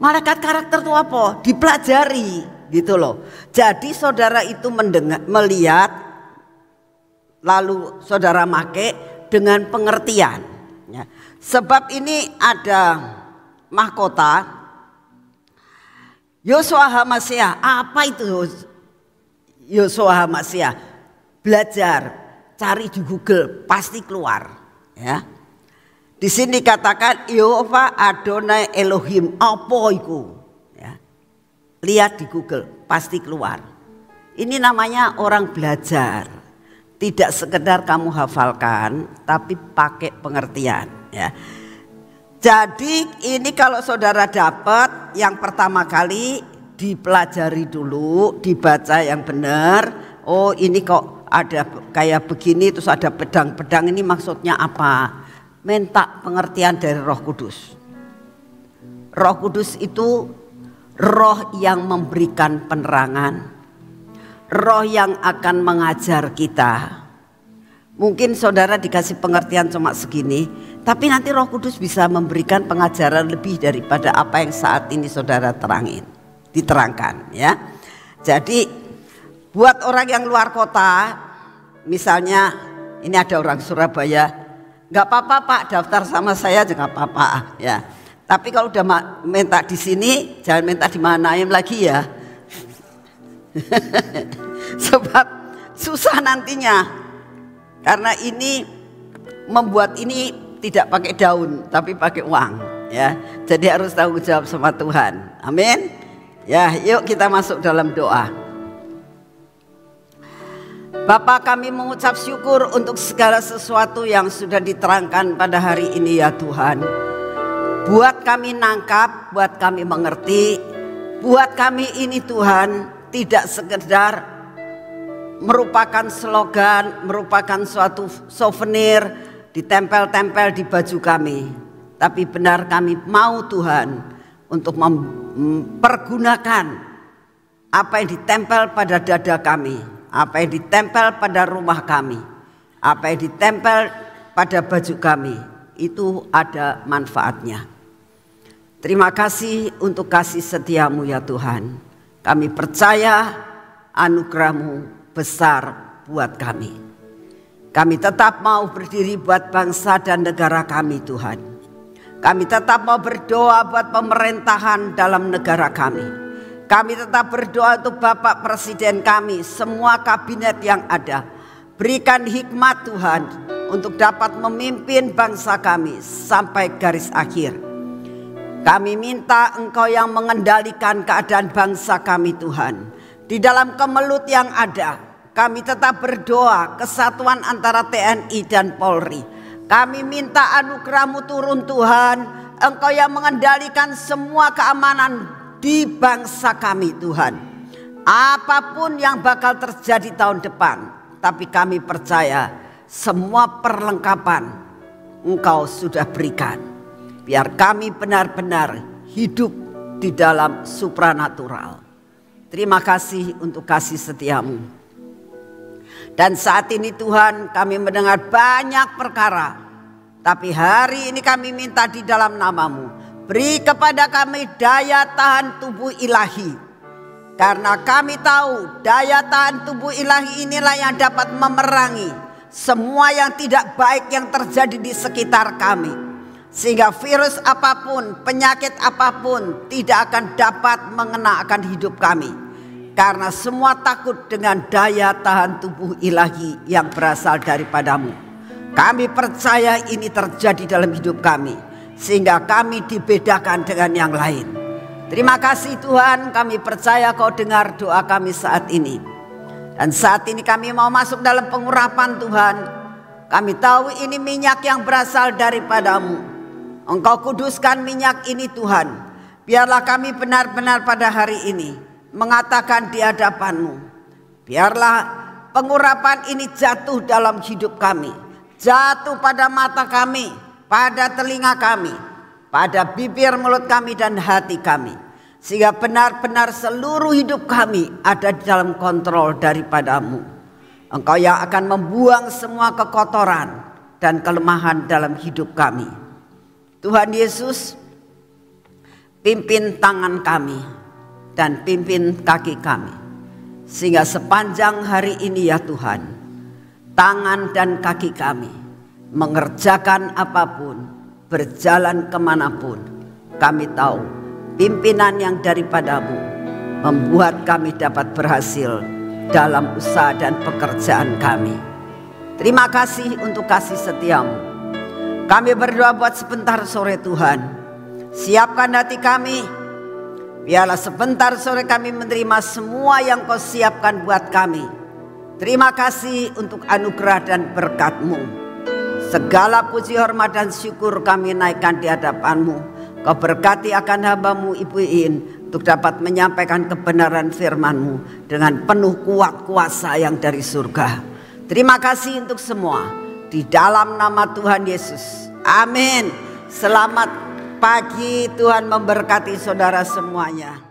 Malaikat karakter itu apa? Dipelajari gitu loh. Jadi saudara itu mendengar, melihat, lalu saudara make dengan pengertian. Ya. Sebab ini ada mahkota Yosua HaMasiah. Apa itu Yosua HaMasiah? Belajar. Cari di Google pasti keluar ya. Di sini dikatakan Yehova Adonai Elohim, apa itu ya. Lihat di Google pasti keluar. Ini namanya orang belajar. Tidak sekedar kamu hafalkan, tapi pakai pengertian ya. Jadi ini kalau saudara dapat, yang pertama kali dipelajari dulu, dibaca yang benar. Oh ini kok ada kayak begini, terus ada pedang-pedang, ini maksudnya apa? Minta pengertian dari Roh Kudus. Roh Kudus itu roh yang memberikan penerangan, roh yang akan mengajar kita. Mungkin saudara dikasih pengertian cuma segini, tapi nanti Roh Kudus bisa memberikan pengajaran lebih daripada apa yang saat ini saudara diterangkan ya. Jadi buat orang yang luar kota, misalnya ini ada orang Surabaya, nggak apa-apa Pak daftar sama saya aja nggak apa-apa ya. Tapi kalau udah minta di sini, jangan minta di Mahanaim lagi ya. Sebab susah nantinya, karena ini membuat ini tidak pakai daun, tapi pakai uang ya. Jadi harus tanggung jawab sama Tuhan. Amin. Ya, yuk kita masuk dalam doa. Bapa, kami mengucap syukur untuk segala sesuatu yang sudah diterangkan pada hari ini ya Tuhan. Buat kami nangkap, buat kami mengerti, buat kami ini Tuhan tidak sekedar merupakan slogan, merupakan suatu souvenir ditempel-tempel di baju kami. Tapi benar kami mau Tuhan untuk mempergunakan apa yang ditempel pada dada kami, apa yang ditempel pada rumah kami, apa yang ditempel pada baju kami, itu ada manfaatnya. Terima kasih untuk kasih setiamu ya Tuhan. Kami percaya anugerahmu besar buat kami. Kami tetap mau berdiri buat bangsa dan negara kami Tuhan. Kami tetap mau berdoa buat pemerintahan dalam negara kami. Kami tetap berdoa untuk Bapak Presiden kami, semua kabinet yang ada. Berikan hikmat Tuhan untuk dapat memimpin bangsa kami sampai garis akhir. Kami minta Engkau yang mengendalikan keadaan bangsa kami Tuhan. Di dalam kemelut yang ada, kami tetap berdoa kesatuan antara TNI dan Polri. Kami minta anugerah-Mu turun Tuhan. Engkau yang mengendalikan semua keamanan di bangsa kami Tuhan. Apapun yang bakal terjadi tahun depan, tapi kami percaya semua perlengkapan Engkau sudah berikan. Biar kami benar-benar hidup di dalam supranatural. Terima kasih untuk kasih setia-Mu. Dan saat ini Tuhan, kami mendengar banyak perkara. Tapi hari ini kami minta di dalam nama-Mu, beri kepada kami daya tahan tubuh ilahi. Karena kami tahu daya tahan tubuh ilahi inilah yang dapat memerangi semua yang tidak baik yang terjadi di sekitar kami. Sehingga virus apapun, penyakit apapun tidak akan dapat mengenakan hidup kami. Karena semua takut dengan daya tahan tubuh ilahi yang berasal daripada-Mu. Kami percaya ini terjadi dalam hidup kami, sehingga kami dibedakan dengan yang lain. Terima kasih Tuhan, kami percaya Kau dengar doa kami saat ini. Dan saat ini kami mau masuk dalam pengurapan Tuhan. Kami tahu ini minyak yang berasal daripada-Mu. Engkau kuduskan minyak ini Tuhan. Biarlah kami benar-benar pada hari ini mengatakan di hadapan-Mu. Biarlah pengurapan ini jatuh dalam hidup kami. Jatuh pada mata kami, pada telinga kami, pada bibir mulut kami dan hati kami. Sehingga benar-benar seluruh hidup kami ada di dalam kontrol daripada-Mu. Engkau yang akan membuang semua kekotoran dan kelemahan dalam hidup kami. Tuhan Yesus, pimpin tangan kami dan pimpin kaki kami. Sehingga sepanjang hari ini ya Tuhan, tangan dan kaki kami mengerjakan apapun, berjalan kemanapun, kami tahu pimpinan yang daripada-Mu membuat kami dapat berhasil dalam usaha dan pekerjaan kami. Terima kasih untuk kasih setia-Mu. Kami berdoa buat sebentar sore Tuhan. Siapkan hati kami. Biarlah sebentar sore kami menerima semua yang Kau siapkan buat kami. Terima kasih untuk anugerah dan berkat-Mu. Segala puji, hormat dan syukur kami naikkan di hadapan-Mu. Kau berkati akan hamba-Mu Ibu Iin untuk dapat menyampaikan kebenaran firman-Mu dengan penuh kuat kuasa yang dari surga. Terima kasih untuk semua. Di dalam nama Tuhan Yesus. Amin. Selamat pagi, Tuhan memberkati saudara semuanya.